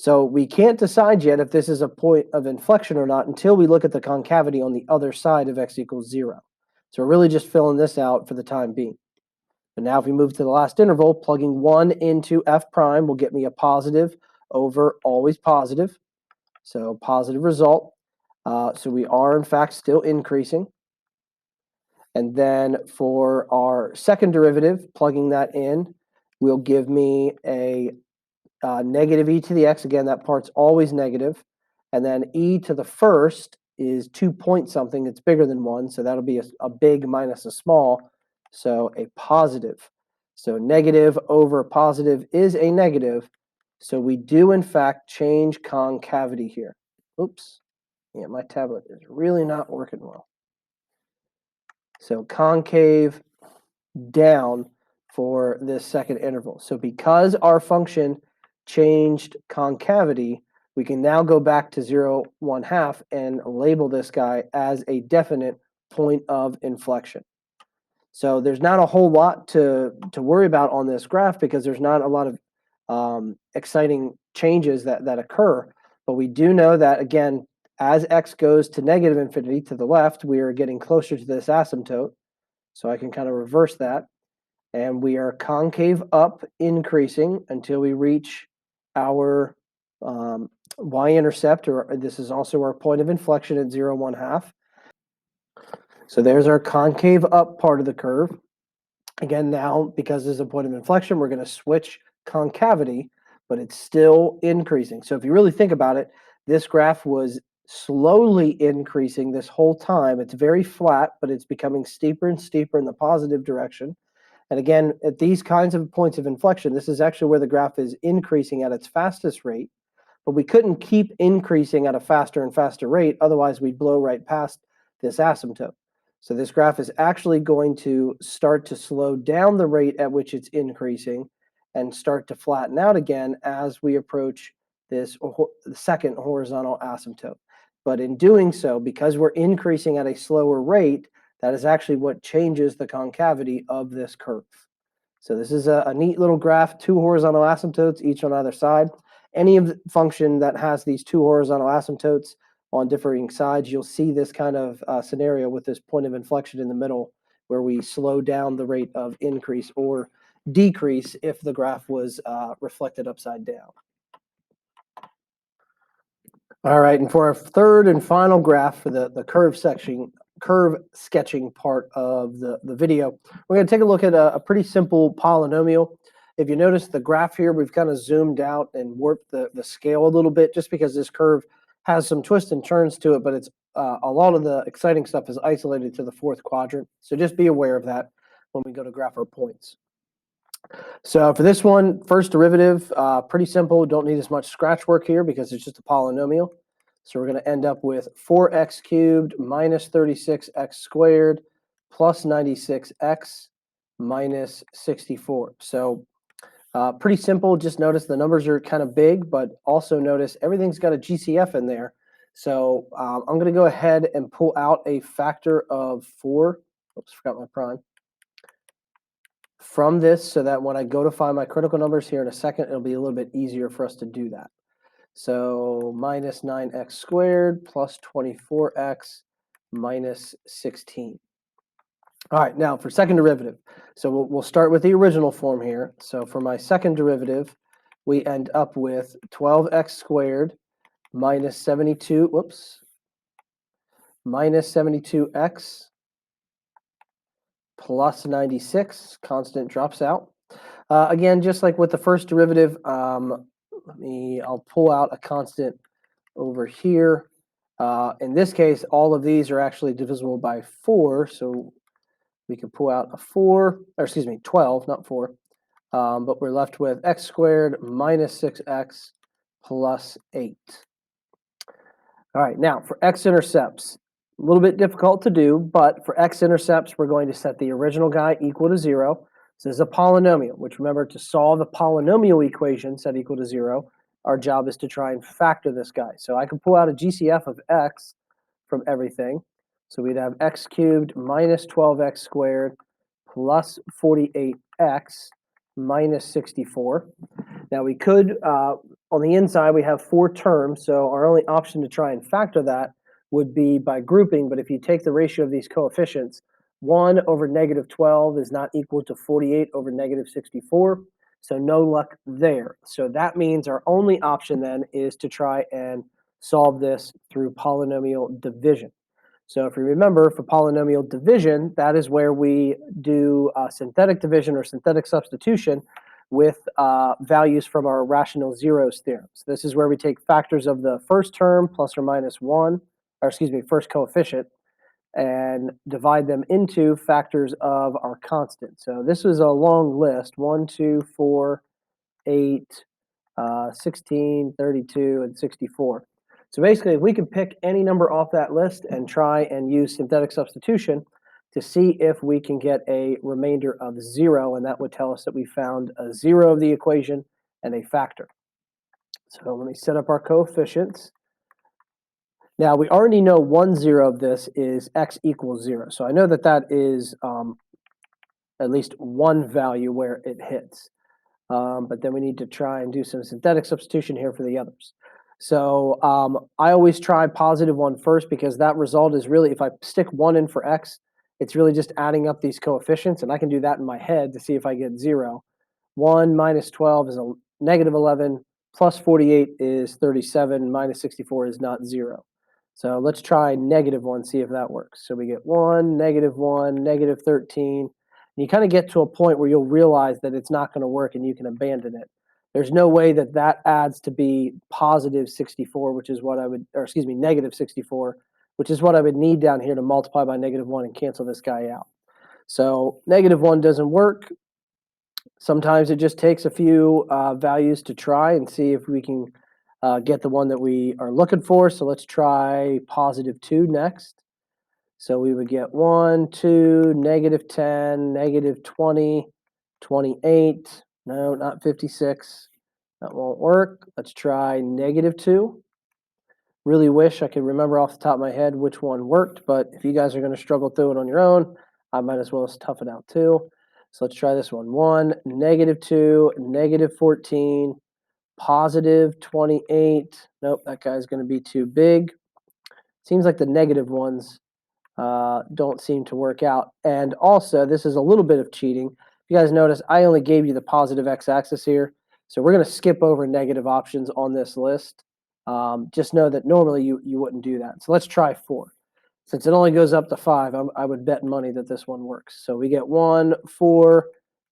So we can't decide yet if this is a point of inflection or not until we look at the concavity on the other side of x equals 0. So we're really just filling this out for the time being. But now if we move to the last interval, plugging 1 into f prime will get me a positive over always positive. So positive result. So we are, in fact, still increasing. And then for our second derivative, plugging that in will give me a negative e to the x. Again, that part's always negative. And then e to the first is 2 point something. It's bigger than 1. So that'll be a big minus a small. So a positive. So negative over positive is a negative. So we do, in fact, change concavity here. Oops. Yeah, my tablet is really not working well. So concave down for this second interval. So because our function changed concavity, we can now go back to 0, 1/2 and label this guy as a definite point of inflection. So there's not a whole lot to worry about on this graph because there's not a lot of exciting changes that occur. But we do know that, again, as x goes to negative infinity to the left, we are getting closer to this asymptote. So I can kind of reverse that. And we are concave up, increasing until we reach our y-intercept, or this is also our point of inflection at 0, 1/2. So there's our concave up part of the curve. Again, now, because this is a point of inflection, we're going to switch concavity, but it's still increasing. So if you really think about it, this graph was slowly increasing this whole time. It's very flat, but it's becoming steeper and steeper in the positive direction. And again, at these kinds of points of inflection, this is actually where the graph is increasing at its fastest rate. But we couldn't keep increasing at a faster and faster rate. Otherwise, we'd blow right past this asymptote. So this graph is actually going to start to slow down the rate at which it's increasing and start to flatten out again as we approach this second horizontal asymptote. But in doing so, because we're increasing at a slower rate, that is actually what changes the concavity of this curve. So this is a neat little graph, 2 horizontal asymptotes, each on either side. Any of the function that has these 2 horizontal asymptotes on differing sides, you'll see this kind of scenario with this point of inflection in the middle where we slow down the rate of increase or decrease if the graph was reflected upside down. All right, and for our third and final graph for the curve sketching part of the video, we're going to take a look at a pretty simple polynomial. If you notice the graph here, we've kind of zoomed out and warped the scale a little bit just because this curve has some twists and turns to it, but it's a lot of the exciting stuff is isolated to the fourth quadrant. So just be aware of that when we go to graph our points. So for this one, first derivative, pretty simple. Don't need as much scratch work here because it's just a polynomial. So we're going to end up with 4x cubed minus 36x squared plus 96x minus 64. So pretty simple. Just notice the numbers are kind of big, but also notice everything's got a GCF in there. So I'm going to go ahead and pull out a factor of 4. Oops, forgot my prime. From this so that when I go to find my critical numbers here in a second, it'll be a little bit easier for us to do that. So minus 9x squared plus 24x minus 16. All right, now for second derivative. So we'll start with the original form here. So for my second derivative, we end up with 12x squared minus 72, minus 72x plus 96, constant drops out. Again, just like with the first derivative, I'll pull out a constant over here. In this case, all of these are actually divisible by 4, so we can pull out a 4, or excuse me, 12, not 4. But we're left with x squared minus 6x plus 8. All right, now for x-intercepts, a little bit difficult to do, but for x-intercepts, we're going to set the original guy equal to 0. So this is a polynomial, which remember to solve a polynomial equation set equal to 0, our job is to try and factor this guy. So I can pull out a GCF of x from everything. So we'd have x cubed minus 12x squared plus 48x minus 64. Now we could, on the inside, we have 4 terms, so our only option to try and factor that would be by grouping, but if you take the ratio of these coefficients, 1 over negative 12 is not equal to 48 over negative 64, so no luck there. So that means our only option then is to try and solve this through polynomial division. So if you remember, for polynomial division, that is where we do synthetic division or synthetic substitution with values from our rational zeros theorem. So this is where we take factors of the first term plus or minus 1, or excuse me, first coefficient, and divide them into factors of our constant. So this is a long list, 1, 2, 4, 8, 16, 32, and 64. So basically, if we could pick any number off that list and try and use synthetic substitution to see if we can get a remainder of 0, and that would tell us that we found a 0 of the equation and a factor. So let me set up our coefficients. Now, we already know 1 0 of this is x equals 0. So I know that that is at least one value where it hits. But then we need to try and do some synthetic substitution here for the others. So I always try positive 1 first, because that result is really, if I stick 1 in for x, it's really just adding up these coefficients, and I can do that in my head to see if I get 0. 1 minus 12 is a negative 11, plus 48 is 37, minus 64 is not 0. So let's try negative 1, see if that works. So we get 1, negative 13. And you kind of get to a point where you'll realize that it's not going to work and you can abandon it. There's no way that that adds to be positive 64, which is what I would, or excuse me, negative 64, which is what I would need down here to multiply by negative 1 and cancel this guy out. So negative 1 doesn't work. Sometimes it just takes a few values to try and see if we can get the one that we are looking for. So let's try positive 2 next. So we would get 1, 2, negative 10, negative 20, 28. No, not 56. That won't work. Let's try negative 2. Really wish I could remember off the top of my head which one worked, but if you guys are going to struggle through it on your own, I might as well just tough it out too. So let's try this one. 1, negative 2, negative 14, positive 28. Nope, that guy's going to be too big. Seems like the negative ones don't seem to work out. And also, this is a little bit of cheating. If you guys notice, I only gave you the positive x-axis here. So we're going to skip over negative options on this list. Just know that normally you wouldn't do that. So let's try 4. Since it only goes up to 5, I would bet money that this one works. So we get 1, 4,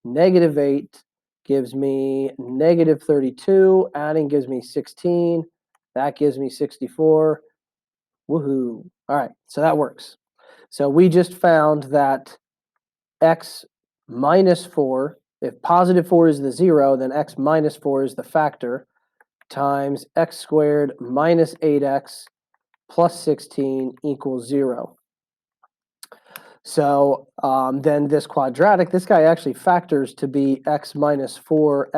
negative 8 gives me negative 32. Adding gives me 16. That gives me 64. Woohoo. All right, so that works. So we just found that x minus 4, if positive 4 is the 0, then x minus 4 is the factor, times x squared minus 8x plus 16 equals 0. So then this quadratic, this guy actually factors to be x minus 4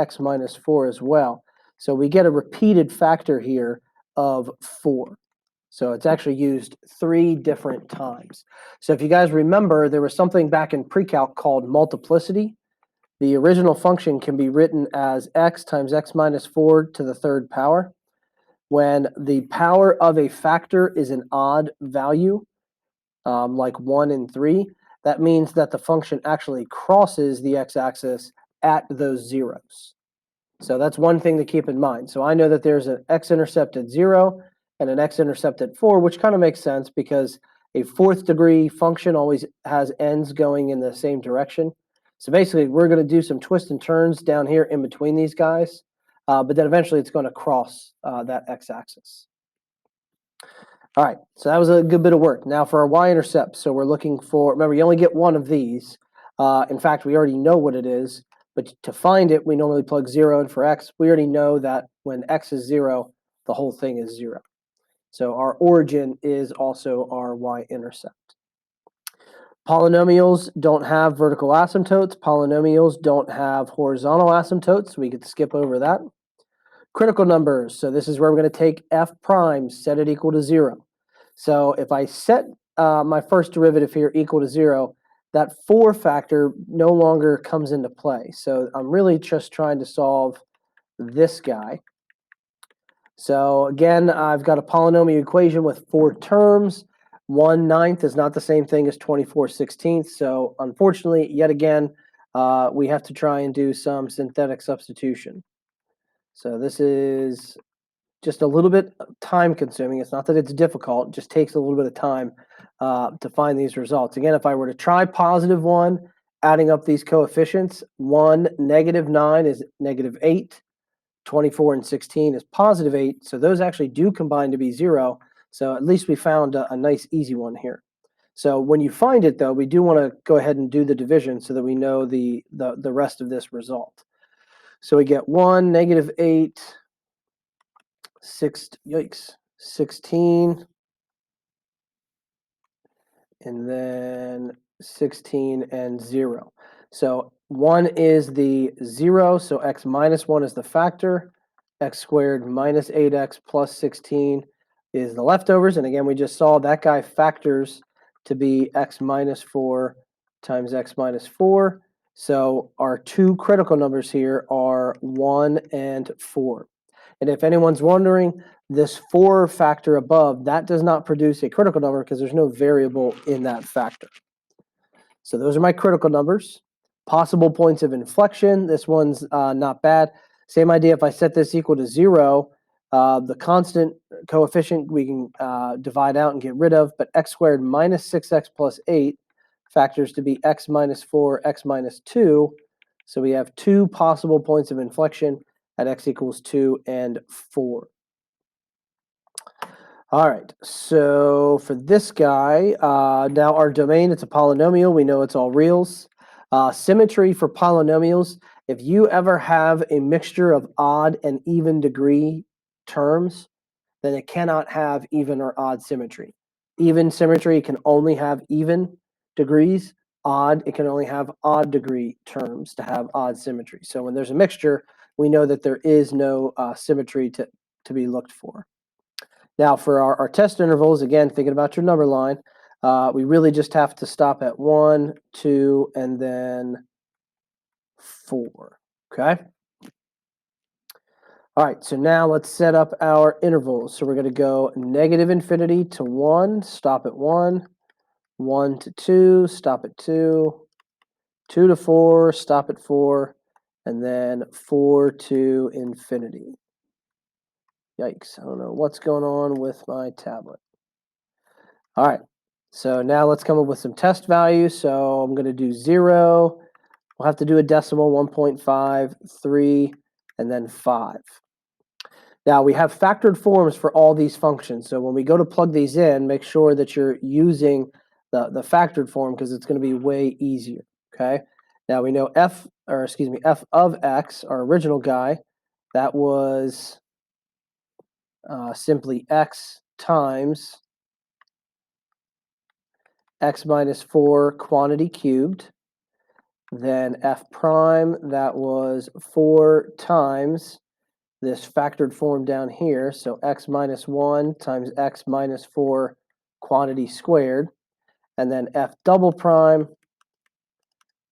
as well. So we get a repeated factor here of 4. So it's actually used 3 different times. So if you guys remember, there was something back in pre-calc called multiplicity. The original function can be written as x times x minus 4 to the 3rd power. When the power of a factor is an odd value, like 1 and 3, that means that the function actually crosses the x-axis at those zeros. So that's one thing to keep in mind. So I know that there's an x-intercept at 0 and an x-intercept at 4, which kind of makes sense because a 4th degree function always has ends going in the same direction. So basically, we're going to do some twists and turns down here in between these guys, but then eventually it's going to cross that x-axis. All right, so that was a good bit of work. Now for our y-intercept, so we're looking for, remember, you only get one of these. In fact, we already know what it is, but to find it, we normally plug 0 in for x. We already know that when x is 0, the whole thing is 0. So our origin is also our y-intercept. Polynomials don't have vertical asymptotes. Polynomials don't have horizontal asymptotes. We could skip over that. Critical numbers. So this is where we're going to take f prime, set it equal to 0. So if I set my first derivative here equal to 0, that 4 factor no longer comes into play. So I'm really just trying to solve this guy. So again, I've got a polynomial equation with 4 terms. 1/9 is not the same thing as 24/16. So unfortunately, yet again, we have to try and do some synthetic substitution. So this is just a little bit time consuming. It's not that it's difficult, it just takes a little bit of time to find these results. Again, if I were to try +1, adding up these coefficients, 1, -9 is -8. 24 and 16 is +8. So those actually do combine to be 0. So at least we found a nice easy one here. So when you find it, though, we do want to go ahead and do the division so that we know the rest of this result. So we get 1, -8, 16, and then 16 and 0. So 1 is the 0, so x minus 1 is the factor. X squared minus 8x plus 16 is the leftovers. And again, we just saw that guy factors to be x minus 4 times x minus 4. So our two critical numbers here are 1 and 4. And if anyone's wondering, this 4 factor above, that does not produce a critical number because there's no variable in that factor. So those are my critical numbers. Possible points of inflection, this one's not bad. Same idea, if I set this equal to 0, the constant coefficient we can divide out and get rid of, but x squared minus 6x plus 8 factors to be x minus 4, x minus 2. So we have two possible points of inflection at x equals 2 and 4. All right, so for this guy, now our domain, it's a polynomial. We know it's all reals. Symmetry for polynomials, if you ever have a mixture of odd and even degree terms, then it cannot have even or odd symmetry. Even symmetry can only have even degrees. Odd, it can only have odd degree terms to have odd symmetry. So when there's a mixture, we know that there is no symmetry to be looked for. Now for our test intervals, again, thinking about your number line, we really just have to stop at 1, 2, and then 4, okay? All right, so now let's set up our intervals. So we're going to go -infinity to 1, stop at 1, 1 to 2, stop at 2, 2 to 4, stop at 4, and then 4 to infinity. Yikes, I don't know what's going on with my tablet. All right, so now let's come up with some test values. So I'm going to do 0. We'll have to do a decimal, 1.5, 3, and then 5. Now we have factored forms for all these functions. So when we go to plug these in, make sure that you're using the factored form because it's going to be way easier, okay? Now we know f of x, our original guy, that was simply x times x minus 4 quantity cubed. Then f prime, that was 4 times this factored form down here, so x minus 1 times x minus 4 quantity squared. And then f double prime,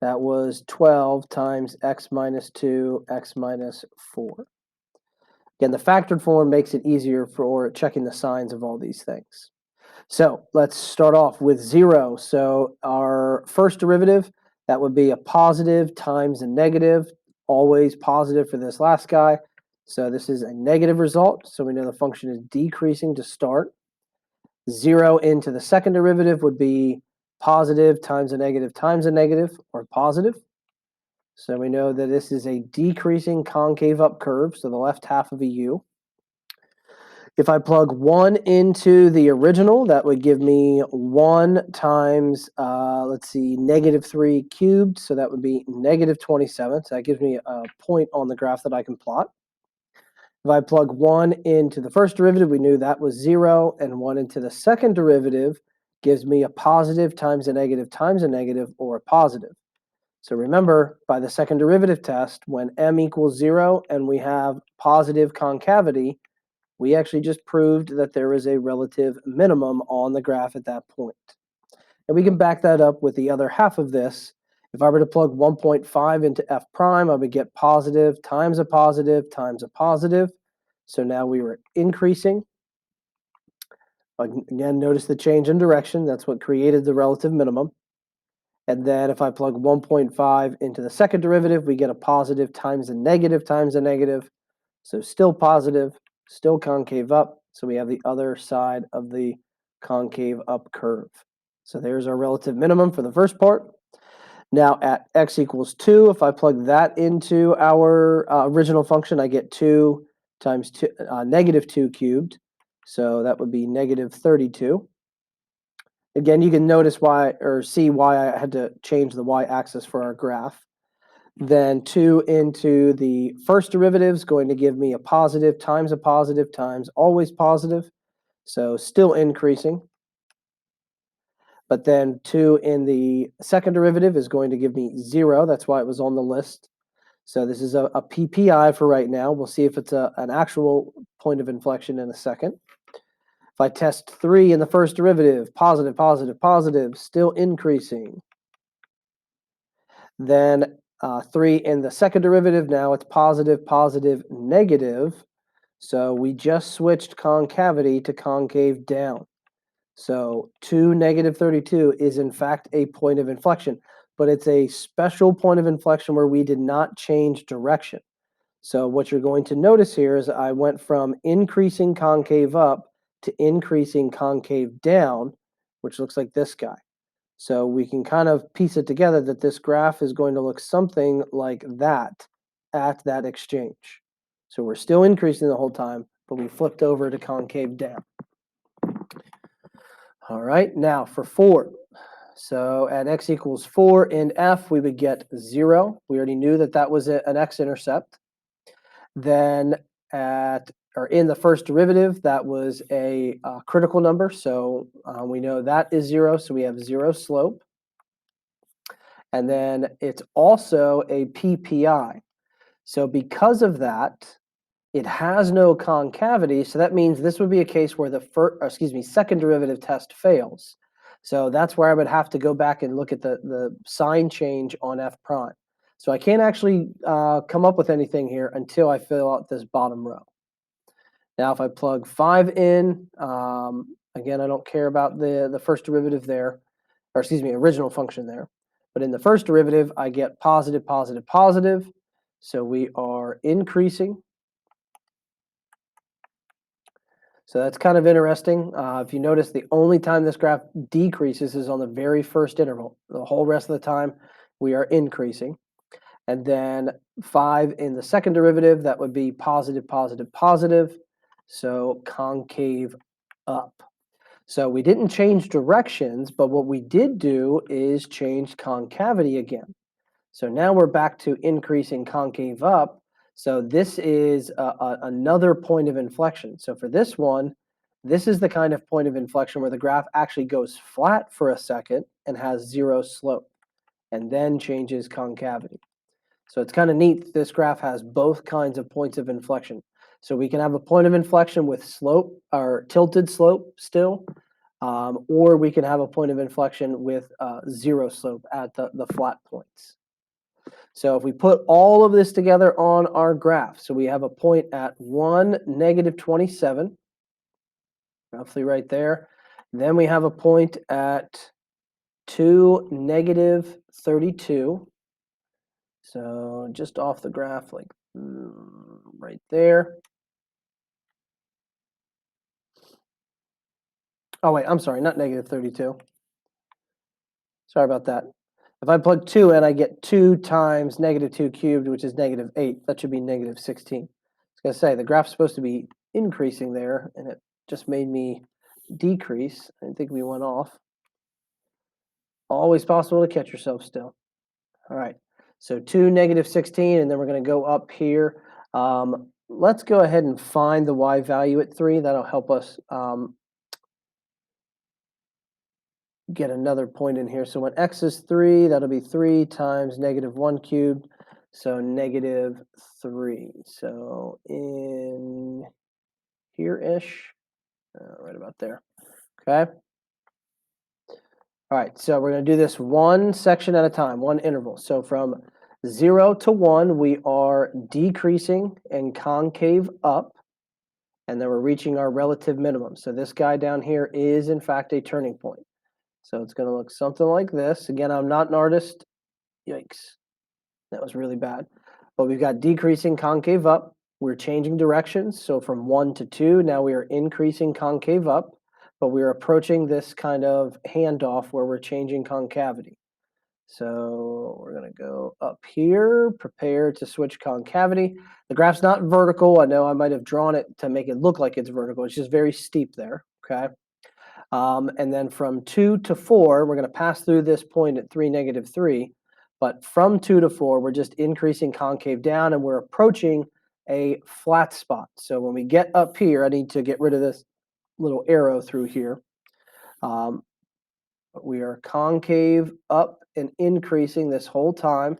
that was 12 times x minus 2, x minus 4. Again, the factored form makes it easier for checking the signs of all these things. So let's start off with 0. So our first derivative, that would be a positive times a negative, always positive for this last guy. So this is a negative result, so we know the function is decreasing to start. 0 into the second derivative would be positive times a negative, or positive. So we know that this is a decreasing concave up curve, so the left half of a U. If I plug 1 into the original, that would give me 1 times, -3 cubed, so that would be -27. So that gives me a point on the graph that I can plot. If I plug 1 into the first derivative, we knew that was 0, and 1 into the second derivative gives me a positive times a negative, or a positive. So remember, by the second derivative test, when m equals 0 and we have positive concavity, we actually just proved that there is a relative minimum on the graph at that point. And we can back that up with the other half of this. If I were to plug 1.5 into f prime, I would get positive times a positive times a positive. So now we were increasing. Again, notice the change in direction. That's what created the relative minimum. And then if I plug 1.5 into the second derivative, we get a positive times a negative times a negative. So still positive, still concave up. So we have the other side of the concave up curve. So there's our relative minimum for the first part. Now at x equals 2, if I plug that into our original function, I get 2 times negative 2 cubed. So that would be negative 32. Again, you can notice why, or see why I had to change the y-axis for our graph. Then 2 into the first derivative is going to give me a positive times always positive. So still increasing. But then 2 in the second derivative is going to give me 0. That's why it was on the list. So this is a PPI for right now. We'll see if it's an actual point of inflection in a second. If I test 3 in the first derivative, positive, positive, positive, still increasing. Then 3 in the second derivative, now it's positive, positive, negative. So we just switched concavity to concave down. So 2 negative 32 is in fact a point of inflection, but it's a special point of inflection where we did not change direction. So what you're going to notice here is I went from increasing concave up to increasing concave down, which looks like this guy. So we can kind of piece it together that this graph is going to look something like that at that exchange. So we're still increasing the whole time, but we flipped over to concave down. All right, now for 4. So at x equals 4 in f, we would get 0. We already knew that that was an x-intercept. Then in the first derivative, that was a critical number. So we know that is 0, so we have 0 slope. And then it's also a PPI. So because of that, it has no concavity. So that means this would be a case where the second derivative test fails. So that's where I would have to go back and look at the sign change on f prime. So I can't actually come up with anything here until I fill out this bottom row. Now if I plug 5 in, again, I don't care about the first derivative there, or original function there. But in the first derivative, I get positive, positive, positive. So we are increasing. So that's kind of interesting. If you notice, the only time this graph decreases is on the very first interval. The whole rest of the time, we are increasing. And then 5 in the second derivative, that would be positive, positive, positive. So concave up. So we didn't change directions, but what we did do is change concavity again. So now we're back to increasing concave up. So this is another point of inflection. So for this one, this is the kind of point of inflection where the graph actually goes flat for a second and has 0 slope, and then changes concavity. So it's kind of neat. This graph has both kinds of points of inflection. So we can have a point of inflection with slope or tilted slope still, or we can have a point of inflection with 0 slope at the flat points. So if we put all of this together on our graph, so we have a point at 1, negative 27, roughly right there. Then we have a point at 2, negative 32. So just off the graph, like right there. Oh, wait, I'm sorry, not negative 32. Sorry about that. If I plug 2 in, I get 2 times negative 2 cubed, which is negative 8. That should be negative 16. I was going to say, the graph's supposed to be increasing there, and it just made me decrease. I think we went off. Always possible to catch yourself still. All right, so 2, negative 16, and then we're going to go up here. Let's go ahead and find the y value at 3. That'll help us get another point in here. So when x is 3, that'll be 3 times negative 1 cubed, so negative 3. So in here-ish, right about there, okay? All right, so we're going to do this one section at a time, one interval. So from 0 to 1, we are decreasing and concave up, and then we're reaching our relative minimum. So this guy down here is, in fact, a turning point. So it's going to look something like this. Again, I'm not an artist. Yikes, that was really bad. But we've got decreasing concave up. We're changing directions. So from 1 to 2, now we are increasing concave up, but we're approaching this kind of handoff where we're changing concavity. So we're going to go up here, prepare to switch concavity. The graph's not vertical. I know I might have drawn it to make it look like it's vertical. It's just very steep there, okay? And then from 2 to 4, we're going to pass through this point at 3, -3. But from 2 to 4, we're just increasing concave down, and we're approaching a flat spot. So when we get up here, I need to get rid of this little arrow through here. But we are concave up and increasing this whole time.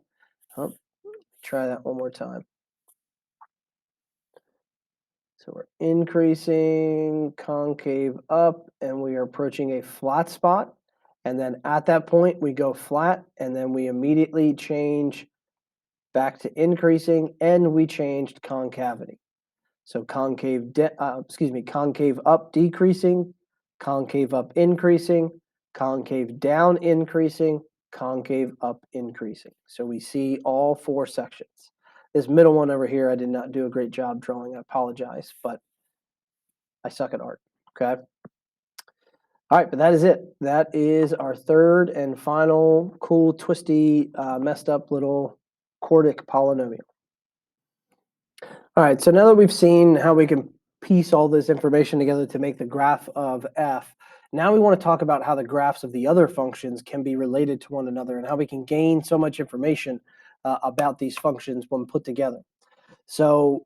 Oh, try that one more time. So we're increasing concave up, and we are approaching a flat spot. And then at that point, we go flat, and then we immediately change back to increasing, and we changed concavity. So concave up decreasing, concave up increasing, concave down increasing, concave up increasing. So we see all 4 sections. This middle one over here, I did not do a great job drawing. I apologize, but I suck at art, okay? All right, but that is it. That is our third and final cool, twisty, messed up little quartic polynomial. All right, so now that we've seen how we can piece all this information together to make the graph of f, now we want to talk about how the graphs of the other functions can be related to one another and how we can gain so much information about these functions when put together. So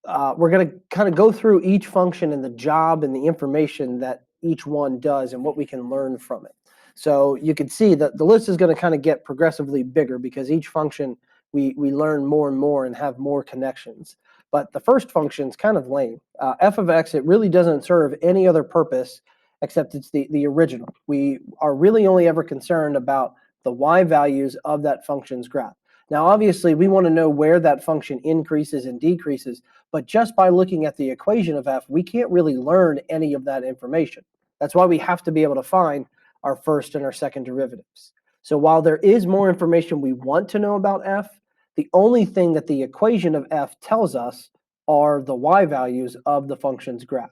we're going to kind of go through each function and the job and the information that each one does and what we can learn from it. So you can see that the list is going to kind of get progressively bigger because each function we learn more and more and have more connections. But the first function is kind of lame. F of x, it really doesn't serve any other purpose except it's the original. We are really only ever concerned about the y values of that function's graph. Now, obviously, we want to know where that function increases and decreases, but just by looking at the equation of f, we can't really learn any of that information. That's why we have to be able to find our first and our second derivatives. So while there is more information we want to know about f, the only thing that the equation of f tells us are the y values of the function's graph.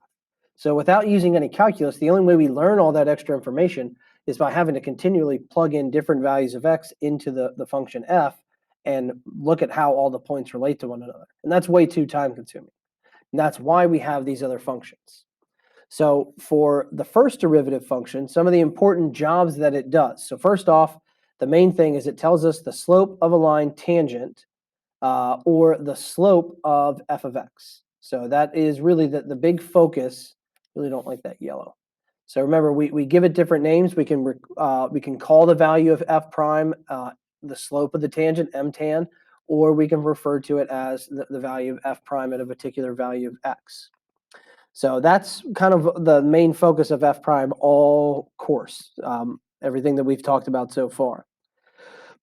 So without using any calculus, the only way we learn all that extra information is by having to continually plug in different values of x into the function f and look at how all the points relate to one another. And that's way too time consuming. And that's why we have these other functions. So for the first derivative function, some of the important jobs that it does. So first off, the main thing is it tells us the slope of a line tangent or the slope of f of x. So that is really the big focus. Really don't like that yellow. So remember, we give it different names. We can call the value of f prime the slope of the tangent, m tan, or we can refer to it as the value of f prime at a particular value of x. So that's kind of the main focus of f prime all course, everything that we've talked about so far.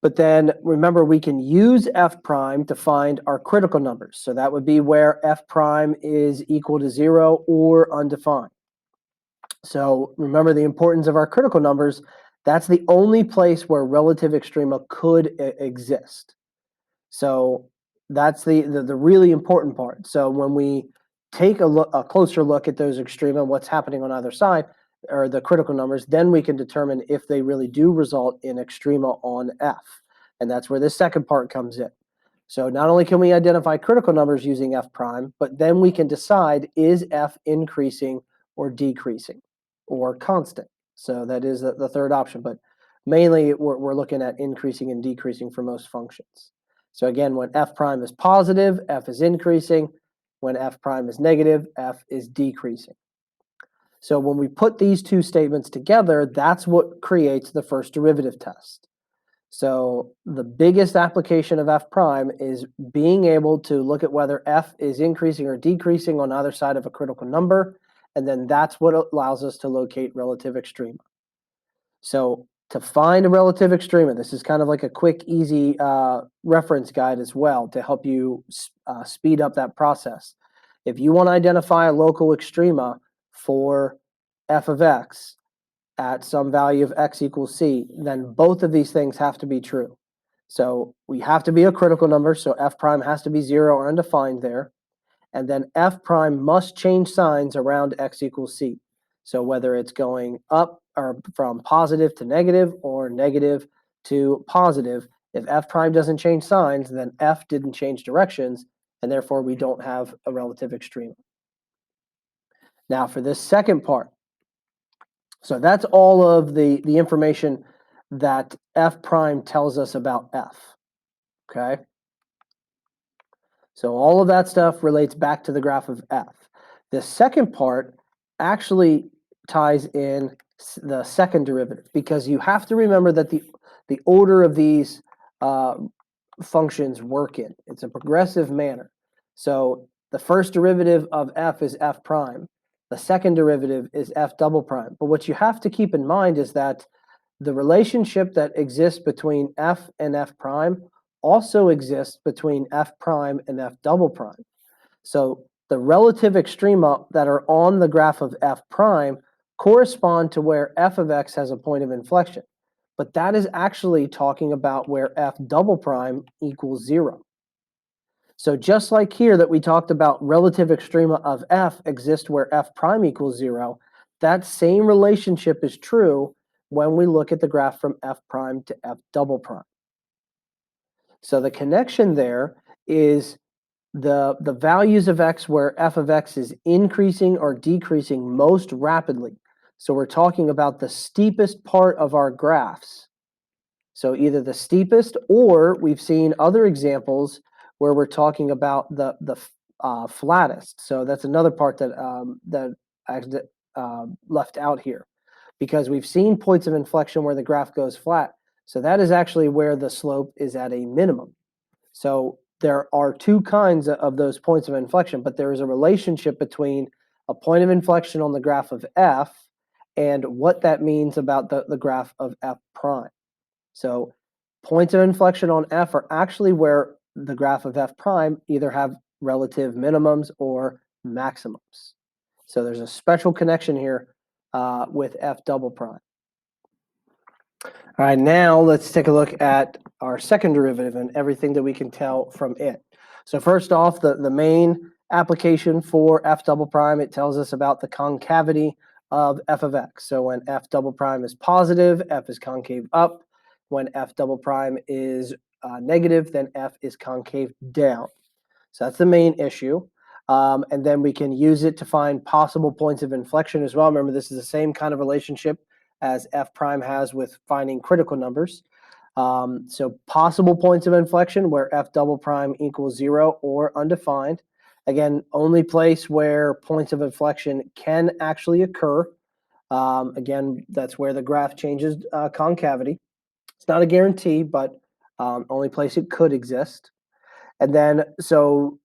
But then remember, we can use f prime to find our critical numbers. So that would be where f prime is equal to 0 or undefined. So remember the importance of our critical numbers. That's the only place where relative extrema could exist. So that's the really important part. So when we take a closer look at those extrema, what's happening on either side, or the critical numbers, then we can determine if they really do result in extrema on f. And that's where this second part comes in. So not only can we identify critical numbers using f prime, but then we can decide, is f increasing or decreasing or constant? So that is the third option. But mainly we're looking at increasing and decreasing for most functions. So again, when f prime is positive, f is increasing. When f prime is negative, f is decreasing. So when we put these two statements together, that's what creates the first derivative test. So the biggest application of f prime is being able to look at whether f is increasing or decreasing on either side of a critical number, and then that's what allows us to locate relative extrema. So to find a relative extrema, this is kind of like a quick, easy reference guide as well to help you speed up that process. If you want to identify a local extrema for f of x at some value of x equals c, then both of these things have to be true. So we have to be a critical number, so f prime has to be 0 or undefined there. And then f prime must change signs around x equals c. So whether it's going up or from positive to negative or negative to positive, if f prime doesn't change signs, then f didn't change directions, and therefore we don't have a relative extreme. Now for this second part, so that's all of the information that f prime tells us about f, okay? So all of that stuff relates back to the graph of f. The second part actually ties in the second derivative, because you have to remember that the order of these functions work in. It's a progressive manner. So the first derivative of f is f prime. The second derivative is f double prime. But what you have to keep in mind is that the relationship that exists between f and f prime also exists between f prime and f double prime. So the relative extrema that are on the graph of f prime correspond to where f of x has a point of inflection. But that is actually talking about where f double prime equals 0. So just like here that we talked about relative extrema of f exist where f prime equals 0, that same relationship is true when we look at the graph from f prime to f double prime. So the connection there is the values of x where f of x is increasing or decreasing most rapidly. So we're talking about the steepest part of our graphs. So either the steepest, or we've seen other examples where we're talking about the flattest. So that's another part that I left out here, because we've seen points of inflection where the graph goes flat. So that is actually where the slope is at a minimum. So there are two kinds of those points of inflection, but there is a relationship between a point of inflection on the graph of f and what that means about the graph of f prime. So points of inflection on f are actually where the graph of f prime either have relative minimums or maximums. So there's a special connection here with f double prime. All right, now let's take a look at our second derivative and everything that we can tell from it. So first off, the main application for f double prime, it tells us about the concavity of f of x. So when f double prime is positive, f is concave up. When f double prime is negative, then f is concave down. So that's the main issue. And then we can use it to find possible points of inflection as well. Remember, this is the same kind of relationship as f prime has with finding critical numbers. So possible points of inflection where f double prime equals 0 or undefined. Again, only place where points of inflection can actually occur. Again, that's where the graph changes concavity. It's not a guarantee, but only place it could exist. And then, so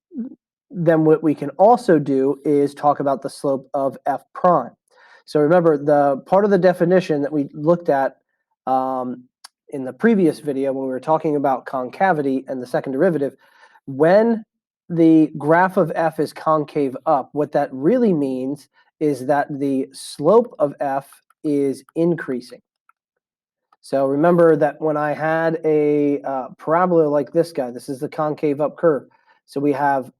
then what we can also do is talk about the slope of f prime. So remember, the part of the definition that we looked at in the previous video when we were talking about concavity and the second derivative, when the graph of f is concave up, what that really means is that the slope of f is increasing. So remember that when I had a parabola like this guy, this is the concave up curve. So we have,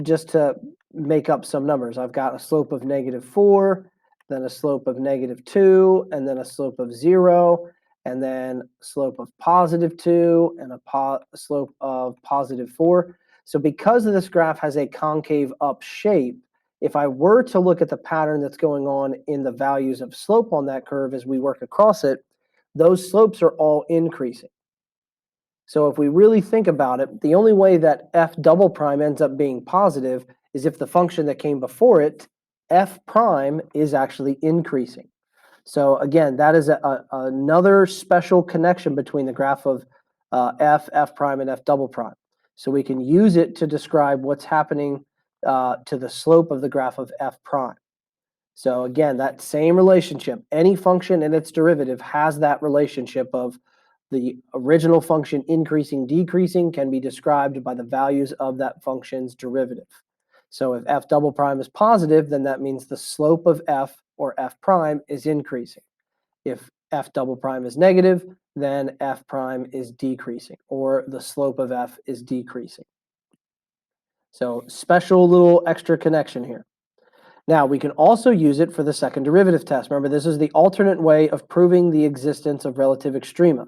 just to make up some numbers, I've got a slope of -4, then a slope of -2, and then a slope of 0, and then a slope of +2, and a slope of +4. So because this graph has a concave up shape, if I were to look at the pattern that's going on in the values of slope on that curve as we work across it, those slopes are all increasing. So if we really think about it, the only way that f double prime ends up being positive is if the function that came before it, f prime, is actually increasing. So again, that is another special connection between the graph of f prime, and f double prime. So we can use it to describe what's happening to the slope of the graph of f prime. So again, that same relationship, any function and its derivative has that relationship of the original function increasing, decreasing can be described by the values of that function's derivative. So if f double prime is positive, then that means the slope of f, or f prime, is increasing. If f double prime is negative, then f prime is decreasing, or the slope of f is decreasing. So special little extra connection here. Now, we can also use it for the second derivative test. Remember, this is the alternate way of proving the existence of relative extrema.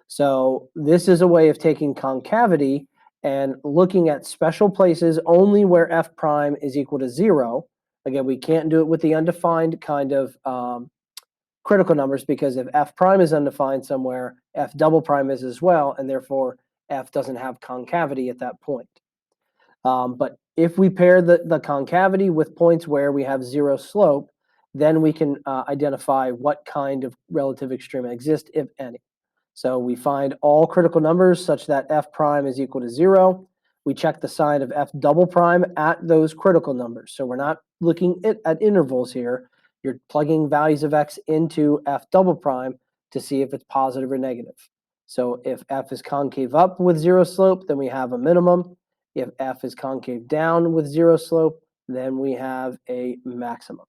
So this is a way of taking concavity and looking at special places only where f prime is equal to 0. Again, we can't do it with the undefined kind of critical numbers, because if f prime is undefined somewhere, f double prime is as well, and therefore f doesn't have concavity at that point. But if we pair the concavity with points where we have 0 slope, then we can identify what kind of relative extrema exist, if any. So we find all critical numbers such that f prime is equal to 0. We check the sign of f double prime at those critical numbers. So we're not looking at intervals here. You're plugging values of x into f double prime to see if it's positive or negative. So if f is concave up with 0 slope, then we have a minimum. If f is concave down with 0 slope, then we have a maximum.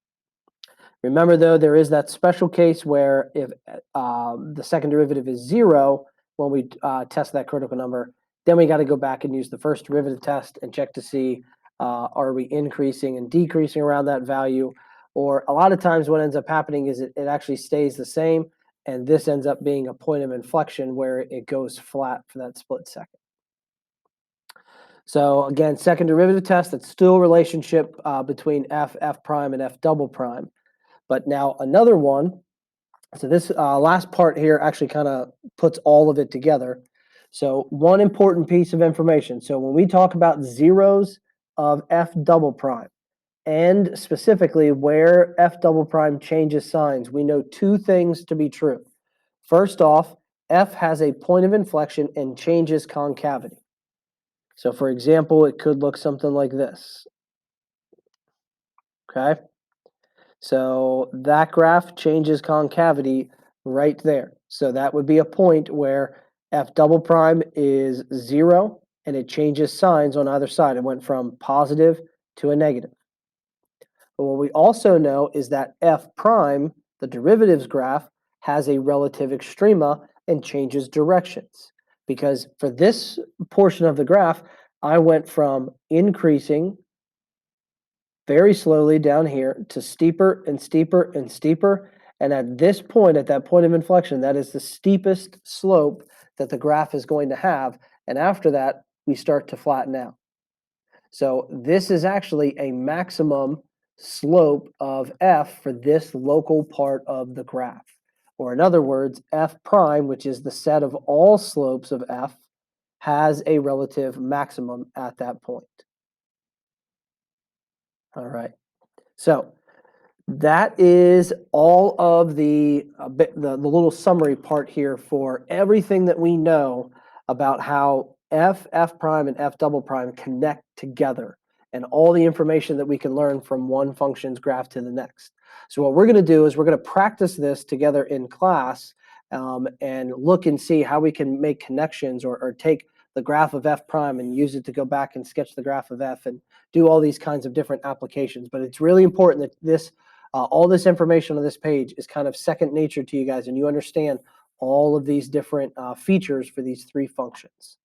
Remember, though, there is that special case where if the second derivative is 0 when we test that critical number, then we got to go back and use the first derivative test and check to see are we increasing and decreasing around that value. Or a lot of times what ends up happening is it actually stays the same, and this ends up being a point of inflection where it goes flat for that split second. So again, second derivative test, it's still a relationship between f prime, and f double prime. But now another one, so this last part here actually kind of puts all of it together. So one important piece of information. So when we talk about zeros of f double prime, and specifically where f double prime changes signs, we know two things to be true. First off, f has a point of inflection and changes concavity. So for example, it could look something like this. Okay? So that graph changes concavity right there. So that would be a point where f double prime is 0, and it changes signs on either side. It went from positive to a negative. But what we also know is that f prime, the derivatives graph, has a relative extrema and changes directions. Because for this portion of the graph, I went from increasing very slowly down here to steeper and steeper and steeper. And at this point, at that point of inflection, that is the steepest slope that the graph is going to have. And after that, we start to flatten out. So this is actually a maximum slope of f for this local part of the graph. Or in other words, f prime, which is the set of all slopes of f, has a relative maximum at that point. All right. So that is all of the little summary part here for everything that we know about how f prime, and f double prime connect together, and all the information that we can learn from one function's graph to the next. So what we're going to do is we're going to practice this together in class and look and see how we can make connections, or take the graph of f prime and use it to go back and sketch the graph of f and do all these kinds of different applications. But it's really important that this all this information on this page is kind of second nature to you guys, and you understand all of these different features for these three functions.